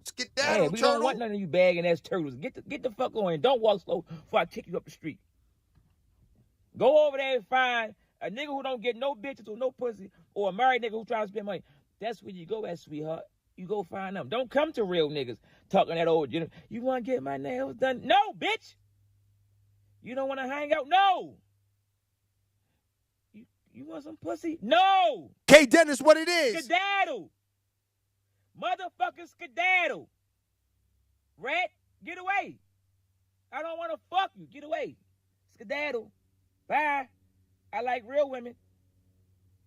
Skedaddle, we turtle. don't want none of you bagging ass turtles. Get the fuck on and don't walk slow before I kick you up the street. Go over there and find a nigga who don't get no bitches or no pussy, or a married nigga who trying to spend money. That's where you go at, sweetheart. You go find them. Don't come to real niggas talking that old, you want to get my nails done? No, bitch. You don't want to hang out? No. You want some pussy? No. K. Dennis, what it is? Skedaddle. Motherfucking skedaddle. Rat, get away. I don't want to fuck you. Get away. Skedaddle. Bye. I like real women.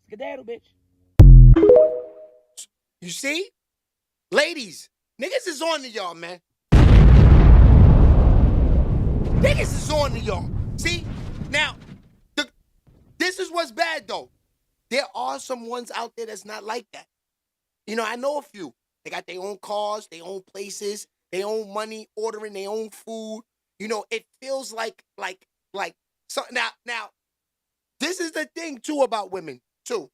Skedaddle, bitch. You see? Ladies, niggas is on to y'all, man. Niggas is on to y'all. See? Now, this is what's bad, though. There are some ones out there that's not like that. You know, I know a few. They got their own cars, their own places, their own money, ordering their own food. You know, it feels like so now, this is the thing too about women too.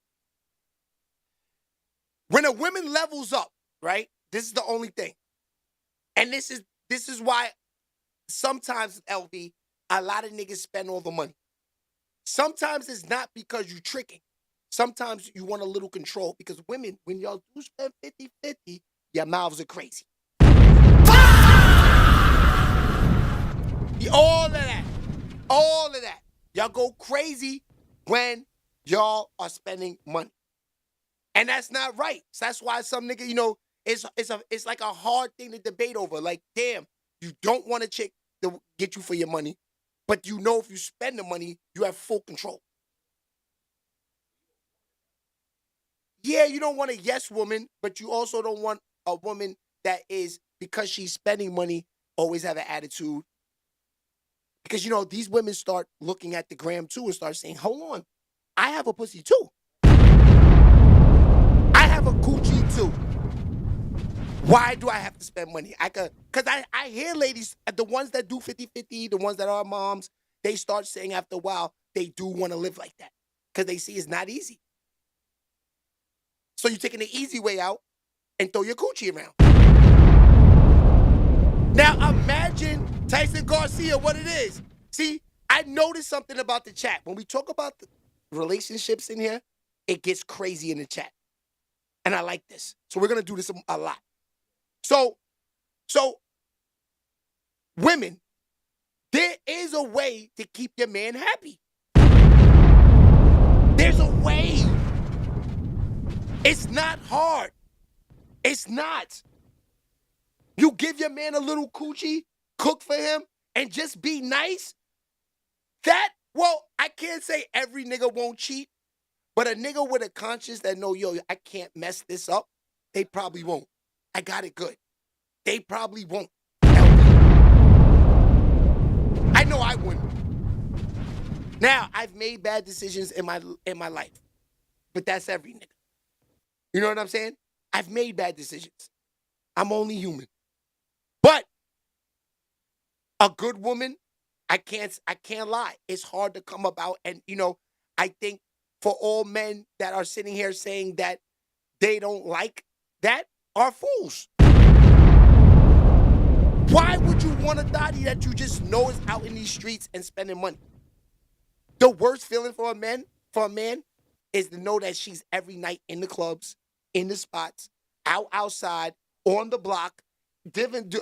When a woman levels up, right? This is the only thing. And this is why sometimes, LV, a lot of niggas spend all the money. Sometimes it's not because you're tricking. Sometimes you want a little control because women, when y'all do spend 50-50, your mouths are crazy. All of that. All of that. Y'all go crazy when y'all are spending money. And that's not right. So that's why some nigga, you know, it's like a hard thing to debate over. Like, damn, you don't want a chick to get you for your money, but you know if you spend the money, you have full control. Yeah, you don't want a yes woman, but you also don't want a woman that is, because she's spending money, always have an attitude. Because, you know, these women start looking at the gram too and start saying, hold on, I have a pussy too. I have a coochie too. Why do I have to spend money? Because I hear ladies, the ones that do 50-50, the ones that are moms, they start saying after a while, they do want to live like that. Because they see it's not easy. So you're taking the easy way out and throw your coochie around. Now imagine Tyson Garcia, what it is. See, I noticed something about the chat. When we talk about the relationships in here, it gets crazy in the chat. And I like this. So we're going to do this a lot. So women, there is a way to keep your man happy. There's a way. It's not hard. It's not. You give your man a little coochie, cook for him, and just be nice. Well, I can't say every nigga won't cheat, but a nigga with a conscience that know, yo, I can't mess this up, they probably won't. I got it good. They probably won't. I know I wouldn't. Now, I've made bad decisions in my life, but that's every nigga. You know what I'm saying? I've made bad decisions. I'm only human. But a good woman, I can't lie. It's hard to come about. And, you know, I think for all men that are sitting here saying that they don't like that are fools. Why would you want a thotty that you just know is out in these streets and spending money? The worst feeling for a man is to know that she's every night in the clubs, in the spots, outside, on the block, different,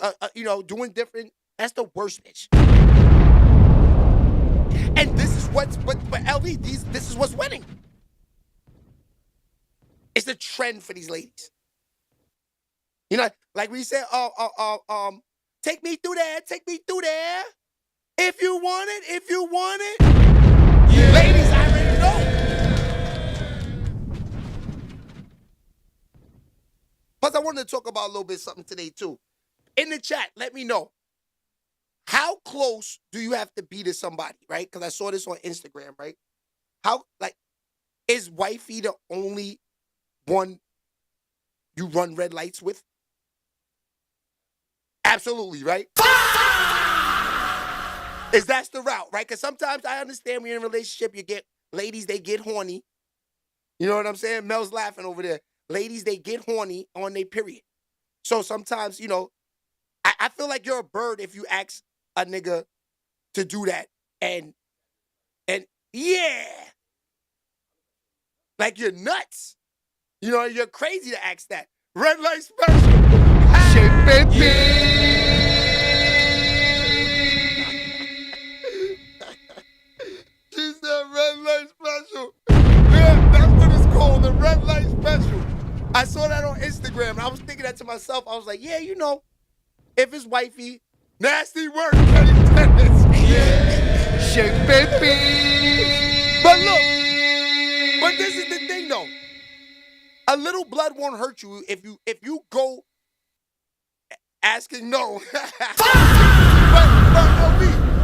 doing different. That's the worst bitch. And this is but LV, this is what's winning. It's the trend for these ladies. You know, like we said, take me through there, If you want it. Yeah. Ladies, I already know. Plus, I wanted to talk about a little bit something today, too. In the chat, let me know. How close do you have to be to somebody, right? Because I saw this on Instagram, right? Is wifey the only one you run red lights with? Absolutely, right? Is that's the route, right? Because sometimes I understand when you're in a relationship, you get ladies, they get horny. You know what I'm saying? Mel's laughing over there. Ladies, they get horny on their period. So sometimes, you know, I feel like you're a bird if you ask a nigga to do that. And yeah. Like you're nuts. You know, you're crazy to ask that. Red light special. She said red light special. Yeah, that's what it's called, the red light special. I saw that on Instagram. I was thinking that to myself. I was like, yeah, you know, if it's wifey, nasty work, Kenny Dennis. Yeah. Shake baby. But look, but this is the thing though. A little blood won't hurt you if you go asking no. but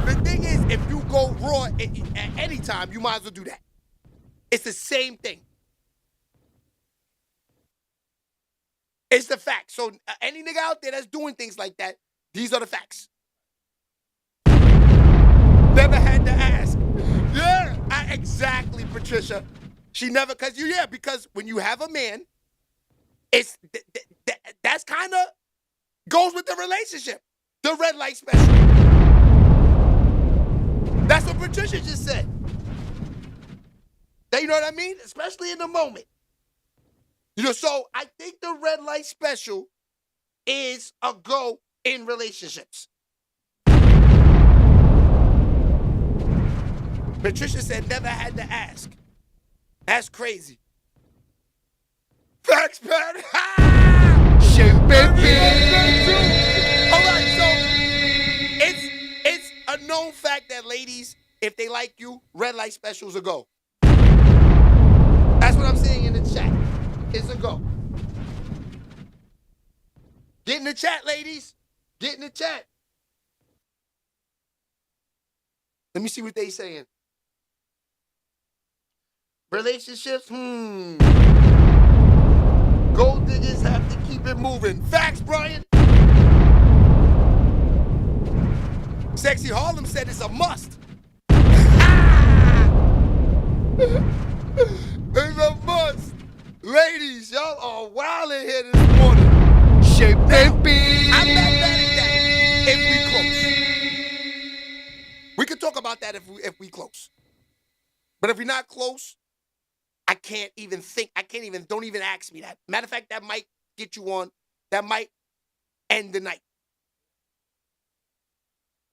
the thing is, if you go raw at any time, you might as well do that. It's the same thing. It's the fact. So any nigga out there that's doing things like that, these are the facts. Never had to ask. Yeah, exactly, Patricia. She never, because when you have a man, it's that's kind of goes with the relationship. The red light special. That's what Patricia just said. You know what I mean? Especially in the moment. You know, so I think the red light special is a go in relationships. Patricia said never had to ask. That's crazy. Facts, man. SHEABABY. All right, so it's a known fact that ladies, if they like you, red light specials a go. That's what I'm saying in the chat. It's a go. Get in the chat, ladies. Get in the chat. Let me see what they saying. Relationships, Gold diggers have to keep it moving. Facts, Brian. Sexy Harlem said it's a must. It's a must. Ladies, y'all are wild in here this morning. SHEABABY. I'm not mad at that if we close. We could talk about that if we close. But if we're not close, I can't even think. Don't even ask me that. Matter of fact, that might get you on. That might end the night.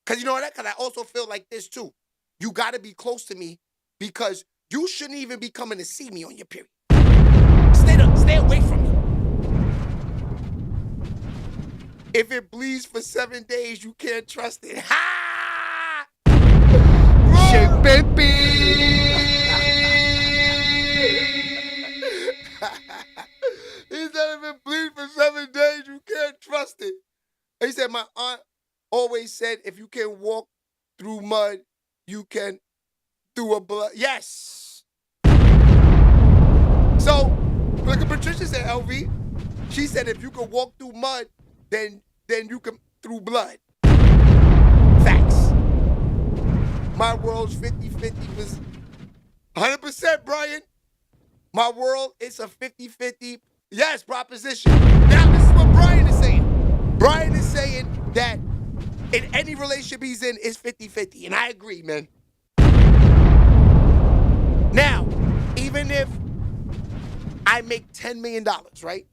Because you know what? Because I also feel like this too. You got to be close to me because you shouldn't even be coming to see me on your period. Stay away from me. If it bleeds for 7 days, you can't trust it. Ha! SHEABABY. He said if it bleeds for 7 days, you can't trust it. He said my aunt always said if you can walk through mud, you can through a blood. Yes. So, look at Patricia said, LV. She said if you can walk through mud, then you can through blood. Facts. My world's 50-50 was 100%, Brian. My world is a 50-50, yes, proposition. Now, this is what Brian is saying. Brian is saying that in any relationship he's in, it's 50-50, and I agree, man. Now, even if I make $10 million, right?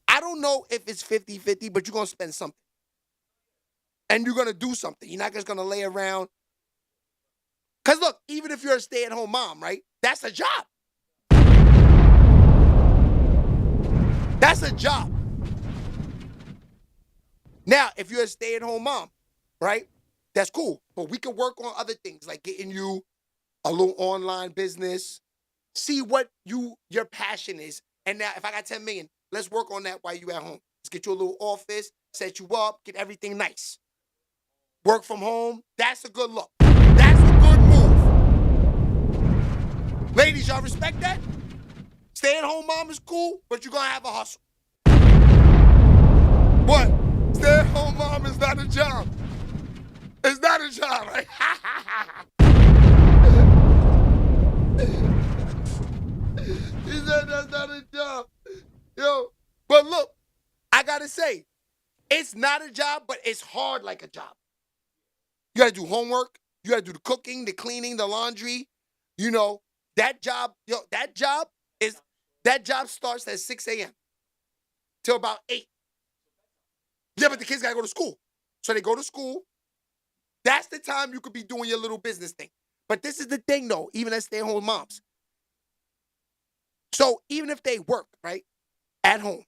I don't know if it's 50-50, but you're going to spend something. And you're going to do something. You're not just going to lay around. Because look, even if you're a stay-at-home mom, right? That's a job. That's a job. Now, if you're a stay-at-home mom, right? That's cool. But we can work on other things like getting you a little online business. See what your passion is. And now, if I got 10 million, let's work on that while you at home. Let's get you a little office, set you up, get everything nice. Work from home. That's a good look. That's a good move. Ladies, y'all respect that? Stay-at-home mom is cool, but you're going to have a hustle. What? Stay-at-home mom is not a job. It's not a job, right? He said that's not a job. Yo, but look, I got to say, it's not a job, but it's hard like a job. You got to do homework. You got to do the cooking, the cleaning, the laundry. You know, that job starts at 6 a.m. till about 8. Yeah, but the kids got to go to school. So they go to school. That's the time you could be doing your little business thing. But this is the thing, though, even as stay-at-home moms. So even if they work, right, at home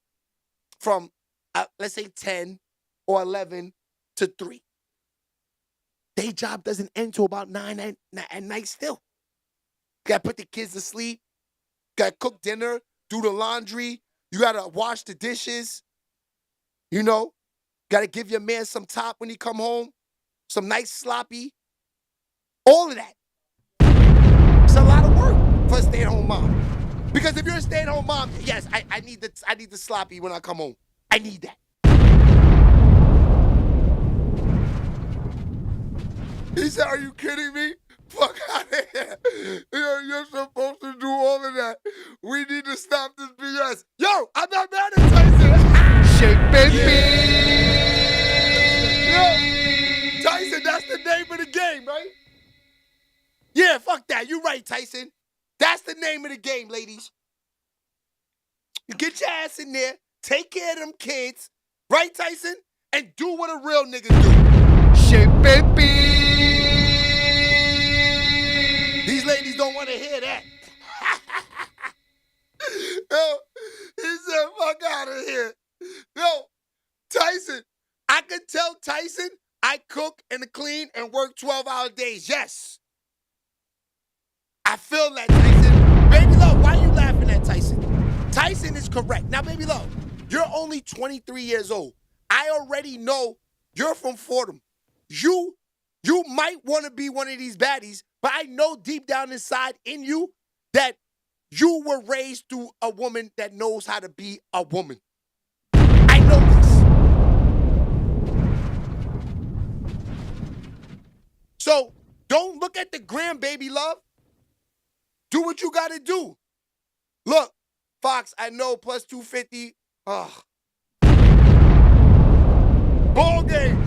from, let's say, 10 or 11 to 3, their job doesn't end till about 9 at night still. You got to put the kids to sleep. You got to cook dinner, do the laundry. You got to wash the dishes. You know, got to give your man some top when he come home, some nice sloppy. All of that. It's a lot of work for a stay-at-home mom. Because if you're a stay-at-home mom, yes, I need the sloppy when I come home. I need that. He said, are you kidding me? Fuck out of here. You're supposed to do all of that. We need to stop this BS. Yo, I'm not mad at Tyson. SHEABABY. Yo, Tyson, that's the name of the game, right? Yeah, fuck that. You're right, Tyson. That's the name of the game, ladies. You get your ass in there, take care of them kids, right, Tyson? And do what a real nigga do. SHEABABY. gotta hear that. Yo, he said, fuck out of here. Yo, Tyson, I could tell Tyson I cook and clean and work 12-hour days. Yes. I feel that, Tyson. Baby Love, why are you laughing at Tyson? Tyson is correct. Now, Baby Love, you're only 23 years old. I already know you're from Fordham. You might want to be one of these baddies, but I know deep down inside in you that you were raised through a woman that knows how to be a woman. I know this. So don't look at the gram, Baby Love. Do what you got to do. Look, Fox, I know plus 250. Ugh. Ball game.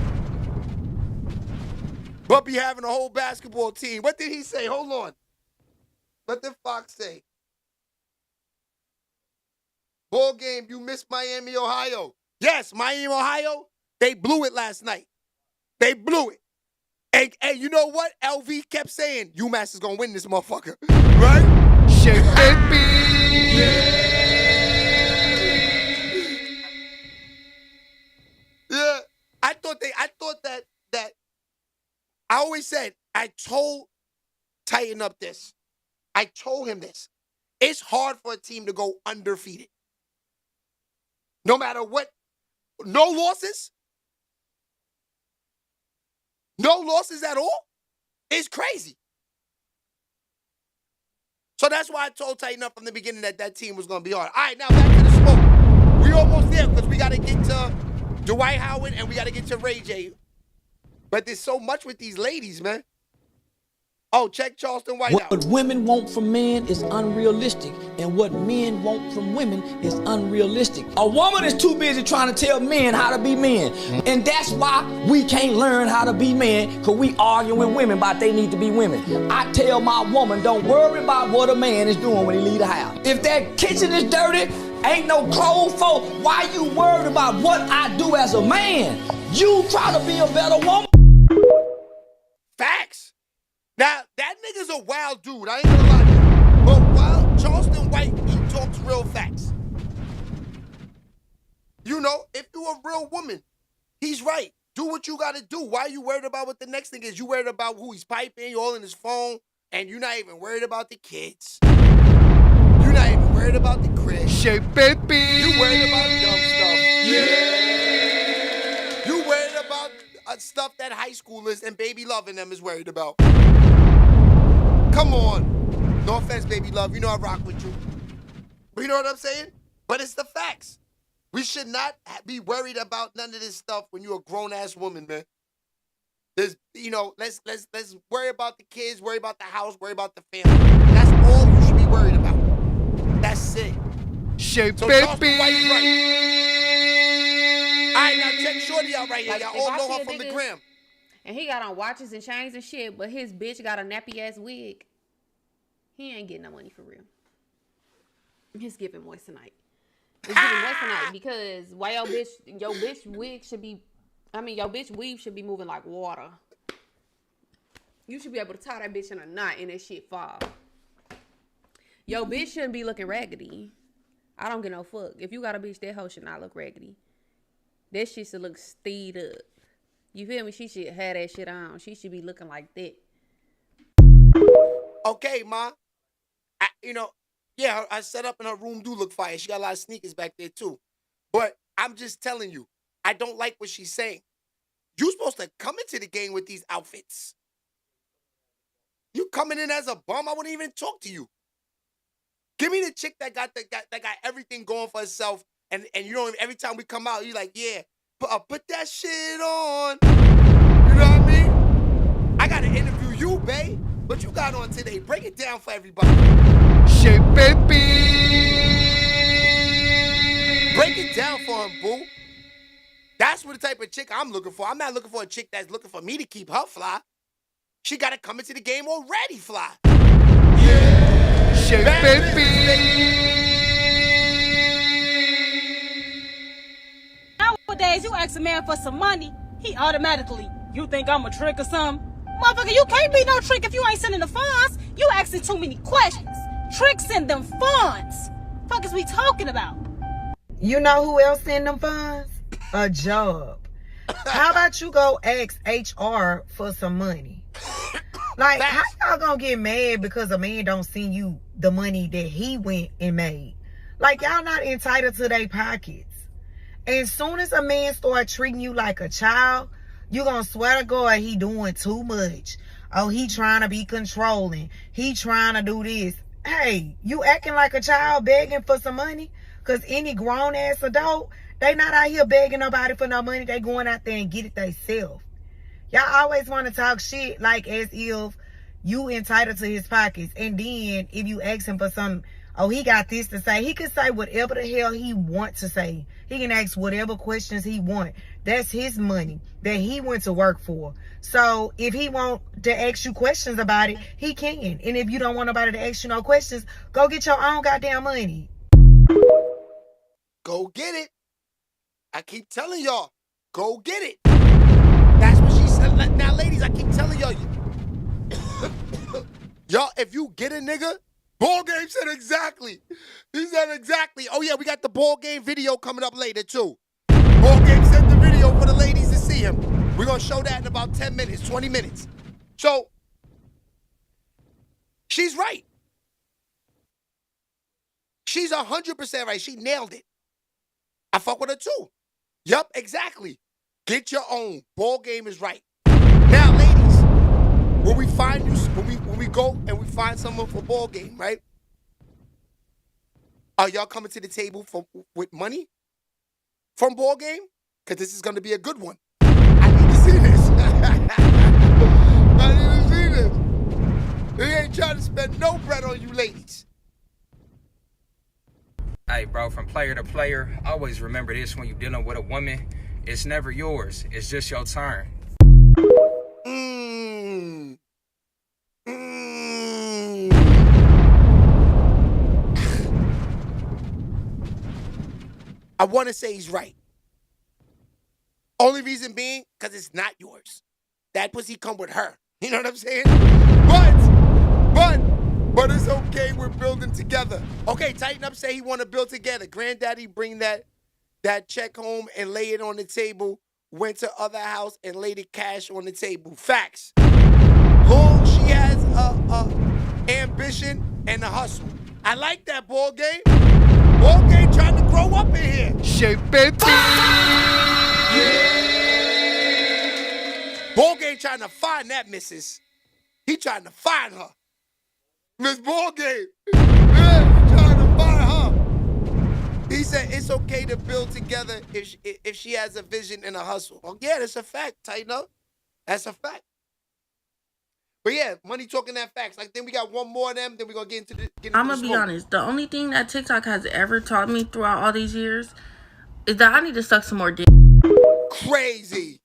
But be having a whole basketball team. What did he say? Hold on. What did Fox say? Ball game, you missed Miami, Ohio. Yes, Miami, Ohio, they blew it last night. They blew it. And you know what? LV kept saying, UMass is going to win this motherfucker. Right? Yeah. I thought that I always said, I told Tighten Up this. I told him this. It's hard for a team to go undefeated. No matter what. No losses. No losses at all. It's crazy. So that's why I told Tighten Up from the beginning that team was going to be hard. All right, now back to the smoke. We almost there because we got to get to Dwight Howard and we got to get to Ray J. But there's so much with these ladies, man. Oh, check Charleston White out. What women want from men is unrealistic, and what men want from women is unrealistic. A woman is too busy trying to tell men how to be men, and that's why we can't learn how to be men, because we arguing with women about they need to be women. I tell my woman, don't worry about what a man is doing when he leave the house. If that kitchen is dirty, ain't no clothes for, why you worried about what I do as a man? You try to be a better woman. Facts. Now, that nigga's a wild dude. I ain't gonna lie to you. But while Charleston White, he talks real facts. You know, if you're a real woman, he's right. Do what you gotta do. Why are you worried about what the next thing is? You worried about who he's piping, you're all in his phone, and you're not even worried about the kids. You're not even worried about the crib. Baby. You worried about dumb stuff. Yeah. You worried about stuff that high schoolers and Baby Love and them is worried about. Come on. No offense, Baby Love. You know I rock with you. But you know what I'm saying? But it's the facts. We should not be worried about none of this stuff when you're a grown-ass woman, man. There's, you know, let's worry about the kids, worry about the house, worry about the family. That's all you should be worried about. That's it. So Charleston White is right. All right, now check Shorty out right here. Y'all all know her from the gram. And he got on watches and chains and shit, but his bitch got a nappy-ass wig. He ain't getting no money for real. He's giving moissanite. It's giving moissanite because why your bitch wig should be, your bitch weave should be moving like water. You should be able to tie that bitch in a knot and that shit fall. Your bitch shouldn't be looking raggedy. I don't get no fuck. If you got a bitch, that hoe should not look raggedy. That shit should look steed up. You feel me? She should have that shit on. She should be looking like that. Okay, ma. I set up in her room do look fire. She got a lot of sneakers back there too. But I'm just telling you, I don't like what she's saying. You supposed to come into the game with these outfits. You coming in as a bum, I wouldn't even talk to you. Give me the chick that got everything going for herself, and you know, every time we come out, you like, yeah, put that shit on. You know what I mean? I gotta interview you, babe. What you got on today? Break it down for everybody. Baby. Break it down for him, boo. That's what the type of chick I'm looking for. I'm not looking for a chick that's looking for me to keep her fly. She gotta come into the game already fly. Yeah. Baby. Nowadays, you ask a man for some money, he automatically, you think I'm a trick or something? Motherfucker, you can't be no trick if you ain't sending the funds. You asking too many questions. Tricks in them funds. Fuck is we talking about? You know who else send them funds? A job. How about you go ask HR for some money? Like, how y'all gonna get mad because a man don't send you the money that he went and made? Like, y'all not entitled to their pockets. And soon as a man start treating you like a child, you gonna swear to God he doing too much. Oh, he trying to be controlling. He trying to do this. Hey, you acting like a child begging for some money? Because any grown-ass adult, they not out here begging nobody for no money. They going out there and get it themselves. Y'all always want to talk shit like as if you entitled to his pockets. And then if you ask him for something, oh, he got this to say. He can say whatever the hell he wants to say. He can ask whatever questions he want. That's his money that he went to work for. So if he want to ask you questions about it, he can. And if you don't want nobody to ask you no questions, go get your own goddamn money. Go get it. I keep telling y'all, go get it. That's what she said. Now, ladies, I keep telling y'all, y'all, if you get a nigga, Ball Game said exactly. He said exactly. Oh, yeah, we got the Ball Game video coming up later, too. Ball Game sent the video for the ladies to see him. We're going to show that in about 10 minutes, 20 minutes. So, she's right. She's 100% right. She nailed it. I fuck with her, too. Yup, exactly. Get your own. Ball Game is right. Now, ladies, when we find you, when we go and we find someone for Ball Game, right? Are y'all coming to the table with money from Ball Game? Because this is going to be a good one. I need to see this. I need to see this. He ain't trying to spend no bread on you ladies. Hey, bro, from player to player, always remember this when you're dealing with a woman. It's never yours. It's just your turn. I want to say he's right. Only reason being, because it's not yours. That pussy come with her. You know what I'm saying? But it's okay. We're building together. Okay, tighten up. Say he want to build together. Granddaddy bring that check home and lay it on the table. Went to other house and laid the cash on the table. Facts. Long she has a ambition and a hustle. I like that. Ball Game. Ball Game trying to grow up in here. SHEABABYTV. Ball Game trying to find that missus. He trying to find her. Miss Ball Game. Yeah, he trying to find her. He said it's okay to build together if she has a vision and a hustle. Oh, yeah, that's a fact, tighten up. That's a fact. But yeah, money talking that facts. Like, then we got one more of them, then we're going to get into the I'm going to be honest. The only thing that TikTok has ever taught me throughout all these years is that I need to suck some more dick. Crazy.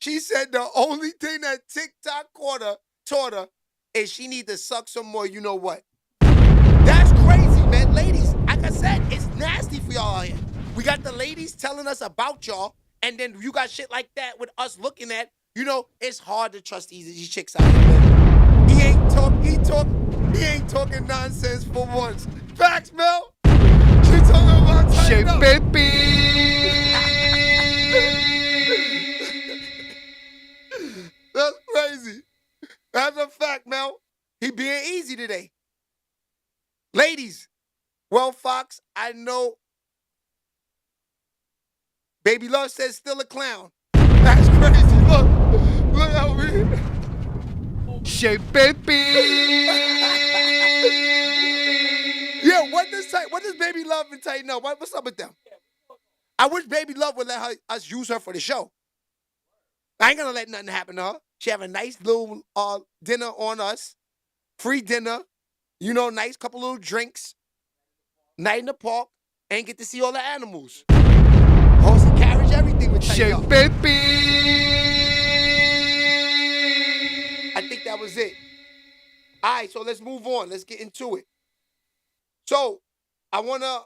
She said the only thing that TikTok taught her is she need to suck some more, you know what? That's crazy, man. Ladies, like I said, it's nasty for y'all out here. We got the ladies telling us about y'all, and then you got shit like that with us looking at. You know, it's hard to trust these chicks out here, man. He ain't talking nonsense for once. Facts, Mel. She talking about SHEABABY. That's crazy. That's a fact, Mel. He being easy today. Ladies, well, Fox, I know Baby Love says still a clown. That's crazy. Look how we. SHEABABY. Yeah, what does Baby Love and tighten up? What's up with them? I wish Baby Love would let us use her for the show. I ain't gonna let nothing happen to her. She have a nice little dinner on us. Free dinner. You know, nice couple little drinks. Night in the park. And get to see all the animals. Horse and carriage, everything with SHEABABY. I think that was it. All right, so let's move on. Let's get into it. So, I want to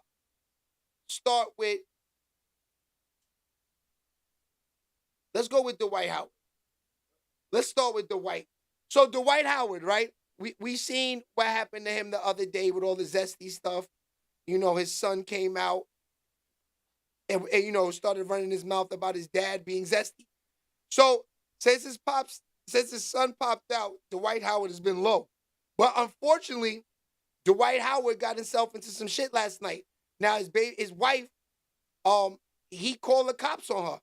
start with, let's go with Dwight Howard. Let's start with Dwight. So, Dwight Howard, right? we seen what happened to him the other day with all the zesty stuff. You know, his son came out and you know, started running his mouth about his dad being zesty. So since his son popped out, Dwight Howard has been low. But unfortunately, Dwight Howard got himself into some shit last night. Now his wife, he called the cops on her.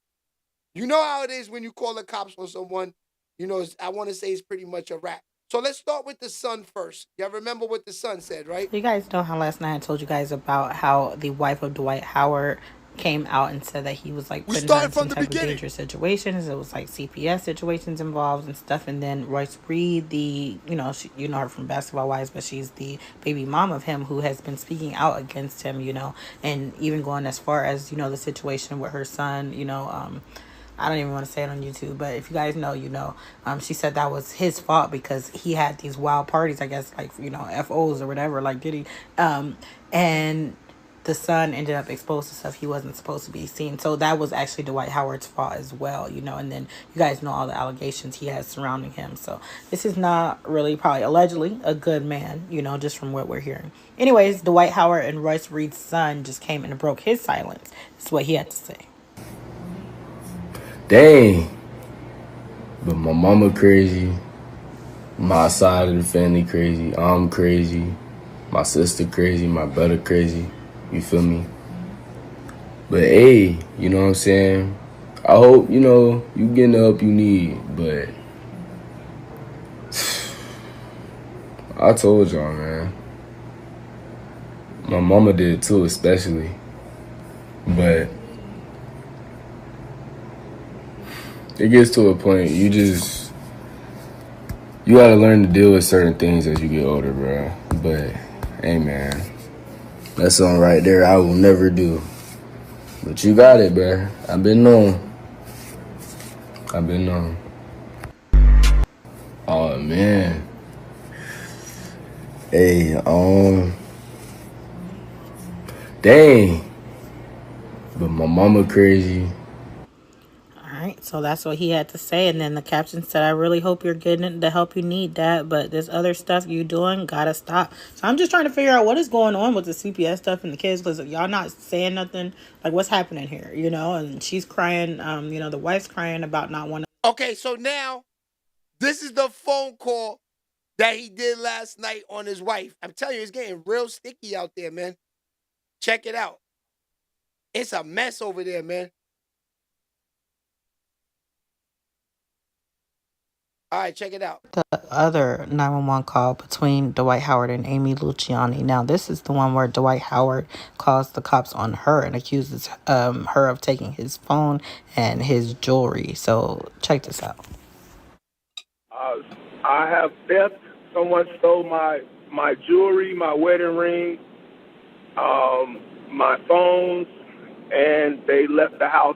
You know how it is when you call the cops on someone. You know, I want to say it's pretty much a wrap. So let's start with the son first. Y'all remember what the son said, right? You guys know how last night I told you guys about how the wife of Dwight Howard came out and said that he was like putting her in some type of dangerous situations. It was like CPS situations involved and stuff. And then Royce Reed, you know her from Basketball Wives, but she's the baby mom of him who has been speaking out against him, you know, and even going as far as, you know, the situation with her son, you know, I don't even want to say it on YouTube, but if you guys know, you know, she said that was his fault because he had these wild parties, I guess, like, you know, FOs or whatever, like Diddy. And the son ended up exposed to stuff he wasn't supposed to be seen. So that was actually Dwight Howard's fault as well, you know, and then you guys know all the allegations he has surrounding him. So this is not really probably allegedly a good man, you know, just from what we're hearing. Anyways, Dwight Howard and Royce Reed's son just came and broke his silence. That's what he had to say. Dang. But my mama crazy. My side of the family crazy. I'm crazy. My sister crazy. My brother crazy. You feel me? But hey, you know what I'm saying? I hope, you know, you getting the help you need. But I told y'all, man. My mama did too, especially. But it gets to a point, you gotta learn to deal with certain things as you get older, bro. But, hey, man, that's something right there I will never do. But you got it, bro. I've been known. Oh, man. Hey, dang. But my mama crazy. So that's what he had to say. And then the caption said, I really hope you're getting the help you need, Dad, but this other stuff you doing gotta stop. So I'm just trying to figure out what is going on with the CPS stuff and the kids, because y'all not saying nothing. Like, what's happening here, you know? And she's crying, you know, the wife's crying about not wanting. Okay, so now this is the phone call that he did last night on his wife. I'm telling you, it's getting real sticky out there, man. Check it out. It's a mess over there, man. All right, check it out. The other 911 call between Dwight Howard and Amy Luciani. Now, this is the one where Dwight Howard calls the cops on her and accuses her of taking his phone and his jewelry. So check this out. I have theft. Someone stole my jewelry, my wedding ring, my phones, and they left the house.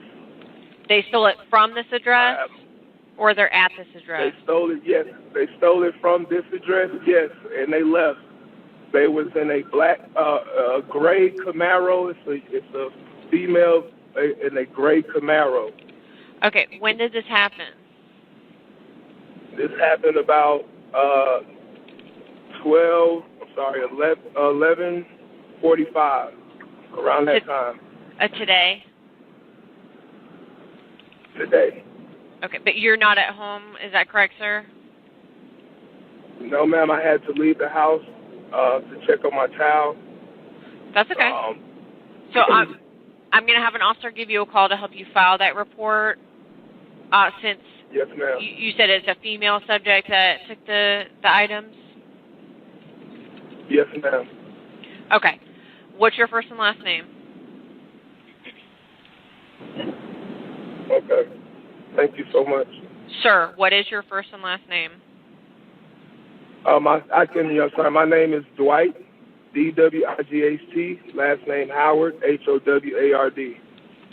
They stole it from this address? Or they're at this address? They stole it, yes. They stole it from this address, yes, and they left. They was in a black, gray Camaro. It's a female in a gray Camaro. Okay, when did this happen? This happened about 11:45, around that time. Today? Today. Okay, but you're not at home, is that correct, sir? No, ma'am, I had to leave the house to check on my child. That's okay. So I'm going to have an officer give you a call to help you file that report, since yes, ma'am. You said it's a female subject that took the items? Yes, ma'am. Okay. What's your first and last name? Okay. Thank you so much. Sir, what is your first and last name? My name is Dwight, D-W-I-G-H-T, last name Howard, H-O-W-A-R-D.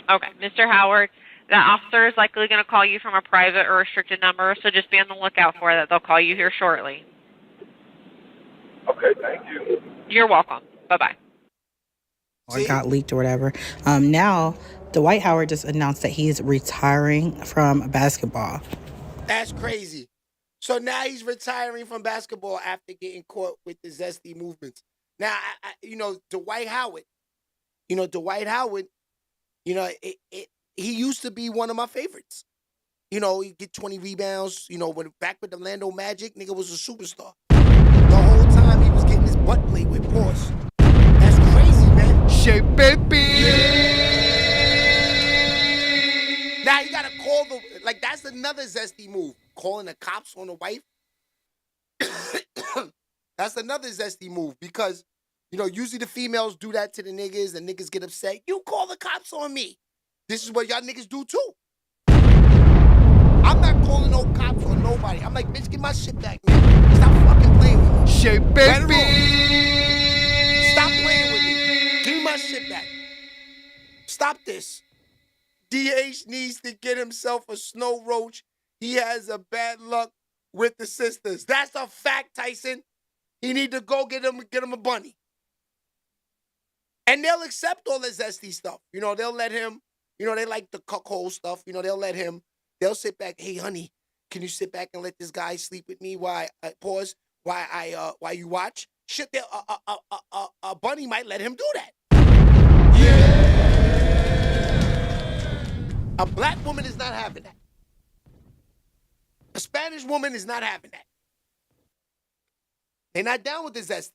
Okay, Mr. Howard, the officer is likely going to call you from a private or restricted number, so just be on the lookout for that. They'll call you here shortly. Okay, thank you. You're welcome. Bye-bye. Or got leaked or whatever. Now, Dwight Howard just announced that he's retiring from basketball. That's crazy. So now he's retiring from basketball after getting caught with the zesty movements. Now, Dwight Howard. Dwight Howard, he used to be one of my favorites. He get 20 rebounds. When back with the Orlando Magic, nigga was a superstar. The whole time he was getting his butt played with. Pause. That's crazy, man. Now you gotta call that's another zesty move. Calling the cops on the wife. That's another zesty move because, usually the females do that to the niggas and niggas get upset. You call the cops on me. This is what y'all niggas do too. I'm not calling no cops on nobody. I'm like, bitch, get my shit back, man. Stop fucking playing with me. Stop playing with me. Give me my shit back. Stop this. DH needs to get himself a snow roach. He has a bad luck with the sisters. That's a fact, Tyson. He need to go get him a bunny. And they'll accept all the zesty stuff. They'll let him, they like the cuckold stuff. They'll sit back. Hey, honey, can you sit back and let this guy sleep with me while you watch? Shit, a bunny might let him do that. A black woman is not having that. A Spanish woman is not having that. They're not down with the zesty.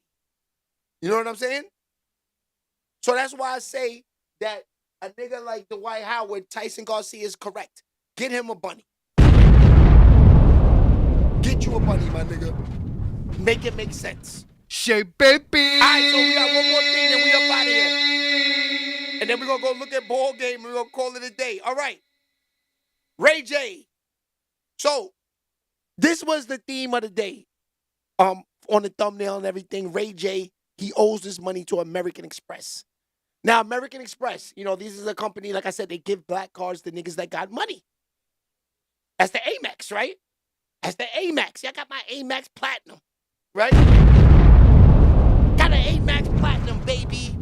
You know what I'm saying? So that's why I say that a nigga like Dwight Howard, Tyson Garcia is correct. Get him a bunny. Get you a bunny, my nigga. Make it make sense. Baby. All right, so we got one more thing, and we up out of here. And then we're going to go look at ball game, and we're going to call it a day. All right. Ray J. So, this was the theme of the day. On the thumbnail and everything, Ray J, he owes this money to American Express. Now, American Express, this is a company, like I said, they give black cards to niggas that got money. That's the Amex, right? That's the Amex. I got my Amex Platinum, right? Got an Amex Platinum, baby.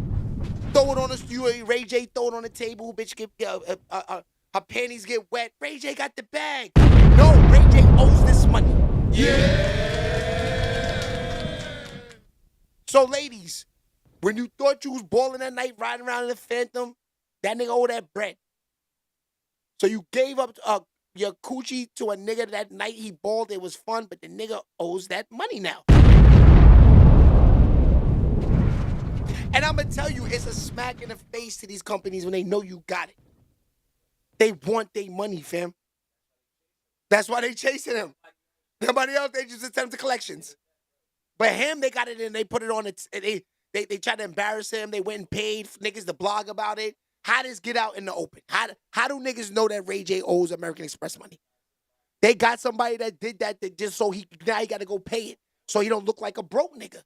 Throw it on the Ray J, throw it on the table. Bitch, her panties get wet. Ray J got the bag. No, Ray J owes this money. Yeah. So, ladies, when you thought you was balling that night, riding around in the Phantom, that nigga owe that bread. So you gave up your coochie to a nigga that night he balled. It was fun, but the nigga owes that money now. And I'm going to tell you, it's a smack in the face to these companies when they know you got it. They want their money, fam. That's why they chasing him. Nobody else, they just attempt the collections. But him, they got it and they put it on it. They tried to embarrass him. They went and paid for niggas to blog about it. How does get out in the open? How do niggas know that Ray J owes American Express money? They got somebody that did that just so now he got to go pay it. So he don't look like a broke nigga.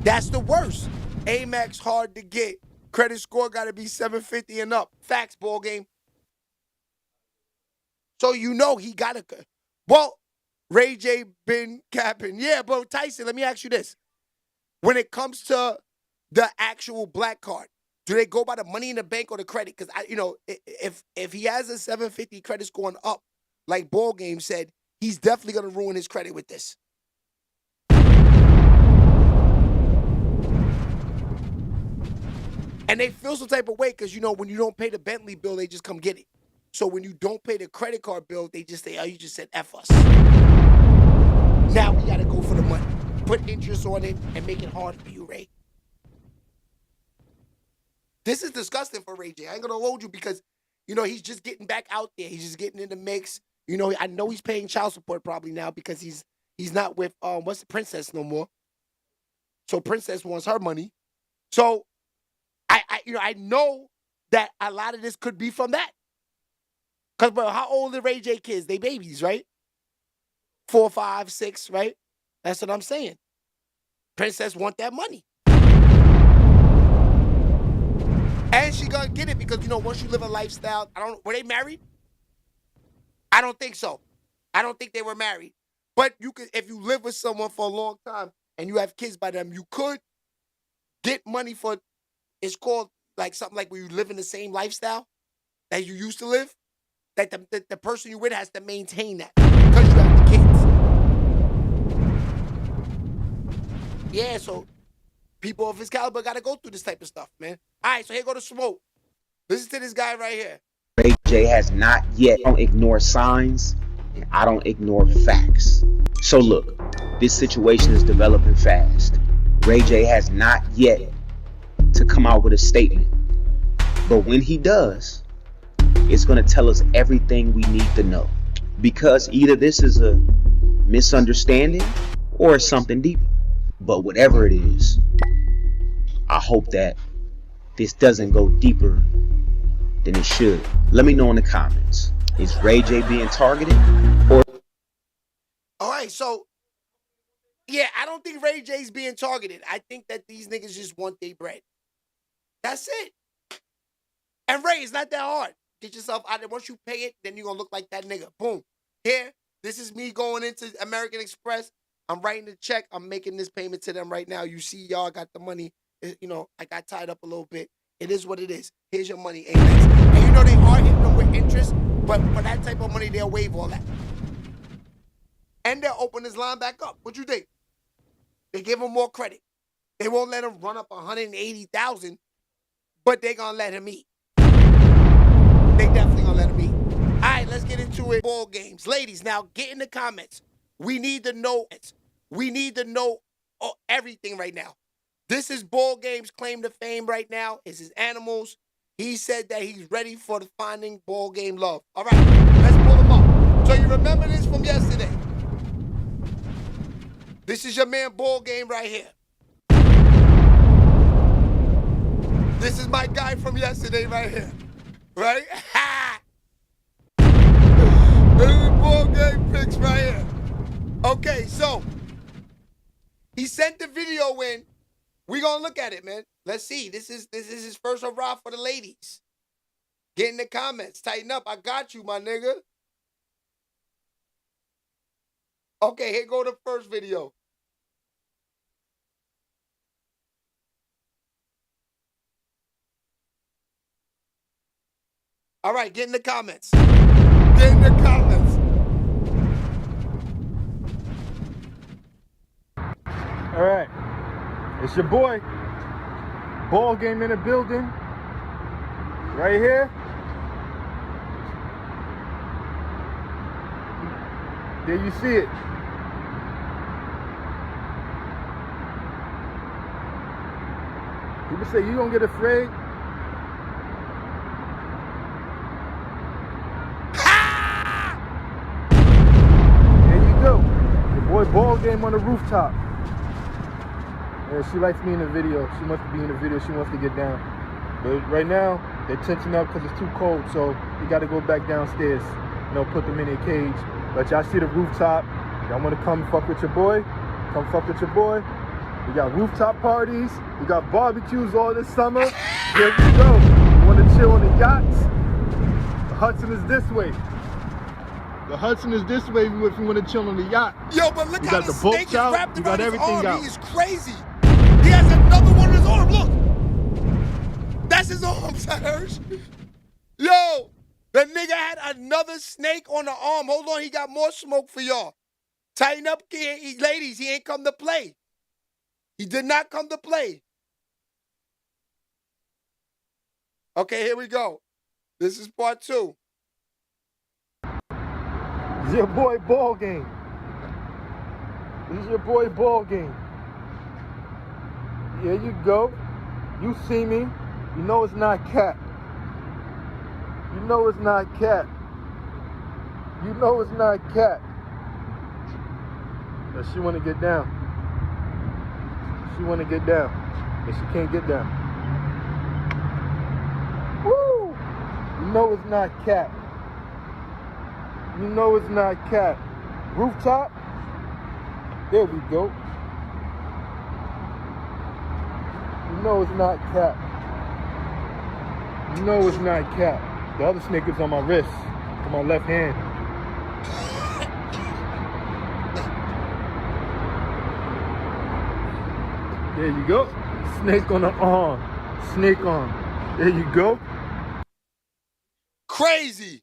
That's the worst. Amex hard to get. Credit score got to be 750 and up. Facts, ball game. So he got to. Well, Ray J been capping. Yeah, but Tyson, let me ask you this. When it comes to the actual black card, do they go by the money in the bank or the credit? Because, if he has a 750 credit score and up, like Ball Game said, he's definitely going to ruin his credit with this. And they feel some type of way because, when you don't pay the Bentley bill, they just come get it. So when you don't pay the credit card bill, they just say, oh, you just said F us. Now we got to go for the money. Put interest on it and make it hard for you, Ray. This is disgusting for Ray J. I ain't going to hold you because, he's just getting back out there. He's just getting in the mix. I know he's paying child support probably now because he's not with, what's the Princess no more. So Princess wants her money. So I know that a lot of this could be from that. Because, bro, how old are Ray J kids? They babies, right? 4, 5, 6, right? That's what I'm saying. Princess want that money. And she gonna get it because, once you live a lifestyle, were they married? I don't think so. I don't think they were married. But if you live with someone for a long time and you have kids by them, you could get money for, it's called like something like where you live in the same lifestyle that you used to live. that the person you with has to maintain that because you have the kids. Yeah, so people of his caliber got to go through this type of stuff, man. All right, so here go the smoke. Listen to this guy right here. Ray J has not yet. I don't ignore signs, and I don't ignore facts. So look, this situation is developing fast. Ray J has not yet to come out with a statement. But when he does, it's going to tell us everything we need to know. Because either this is a misunderstanding or something deeper. But whatever it is, I hope that this doesn't go deeper than it should. Let me know in the comments. Is Ray J being targeted? Or all right, so yeah, I don't think Ray J's being targeted. I think that these niggas just want their bread. That's it. And Ray, it's not that hard. Get yourself out there. Once you pay it, then you're going to look like that nigga. Boom. Here, this is me going into American Express. I'm writing the check. I'm making this payment to them right now. You see, y'all got the money. You know, I got tied up a little bit. It is what it is. Here's your money. Amen. And you know they are hitting them with interest, but for that type of money, they'll waive all that. And they'll open this line back up. What you think? They give him more credit. They won't let him run up 180,000, but they gonna let him eat. They definitely gonna let him eat. All right, let's get into it. Ball games. Ladies, now get in the comments. We need to know. We need to know everything right now. This is Ball Game's claim to fame right now. It's his animals. He said that he's ready for the Finding Ball Game love. All right, let's pull him up. So you remember this from yesterday. This is your man Ball Game right here. This is my guy from yesterday right here. Right? This is Ball Game pics right here. Okay, so he sent the video in. We gonna look at it, man. Let's see. This is his first hurrah for the ladies. Get in the comments. Tighten up. I got you, my nigga. Okay, here go the first video. All right, get in the comments. Get in the comments. All right. It's your boy. Ball Game in the building. Right here. There you see it. People say you don't get afraid. There you go. Your boy Ball Game on the rooftop. Yeah, she likes me in the video. She wants to be in the video. She wants to get down. But right now, they're tensing up because it's too cold. So you got to go back downstairs. You know, put them in a cage. But y'all see the rooftop. Y'all want to come fuck with your boy? Come fuck with your boy. We got rooftop parties. We got barbecues all this summer. Here we go. You want to chill on the yachts? The Hudson is this way. The Hudson is this way if you want to chill on the yacht. Yo, but look how the snake is wrapped around his arm. He is crazy. He has another one on his arm. Look. That's his arm, Serge. Yo, the nigga had another snake on the arm. Hold on, he got more smoke for y'all. Tighten up, ladies. He ain't come to play. He did not come to play. Okay, here we go. This is part 2. It's your boy Ball Game. This is your boy Ball Game. Here you go. You see me. You know it's not cat. You know it's not cat. You know it's not cat. But she want to get down. She want to get down. But she can't get down. Woo! You know it's not cat. You know it's not cat. Rooftop. There we go. You know it's not cat. You know it's not cat. The other snake is on my wrist, on my left hand. There you go. Snake on the arm. Snake arm. There you go. Crazy.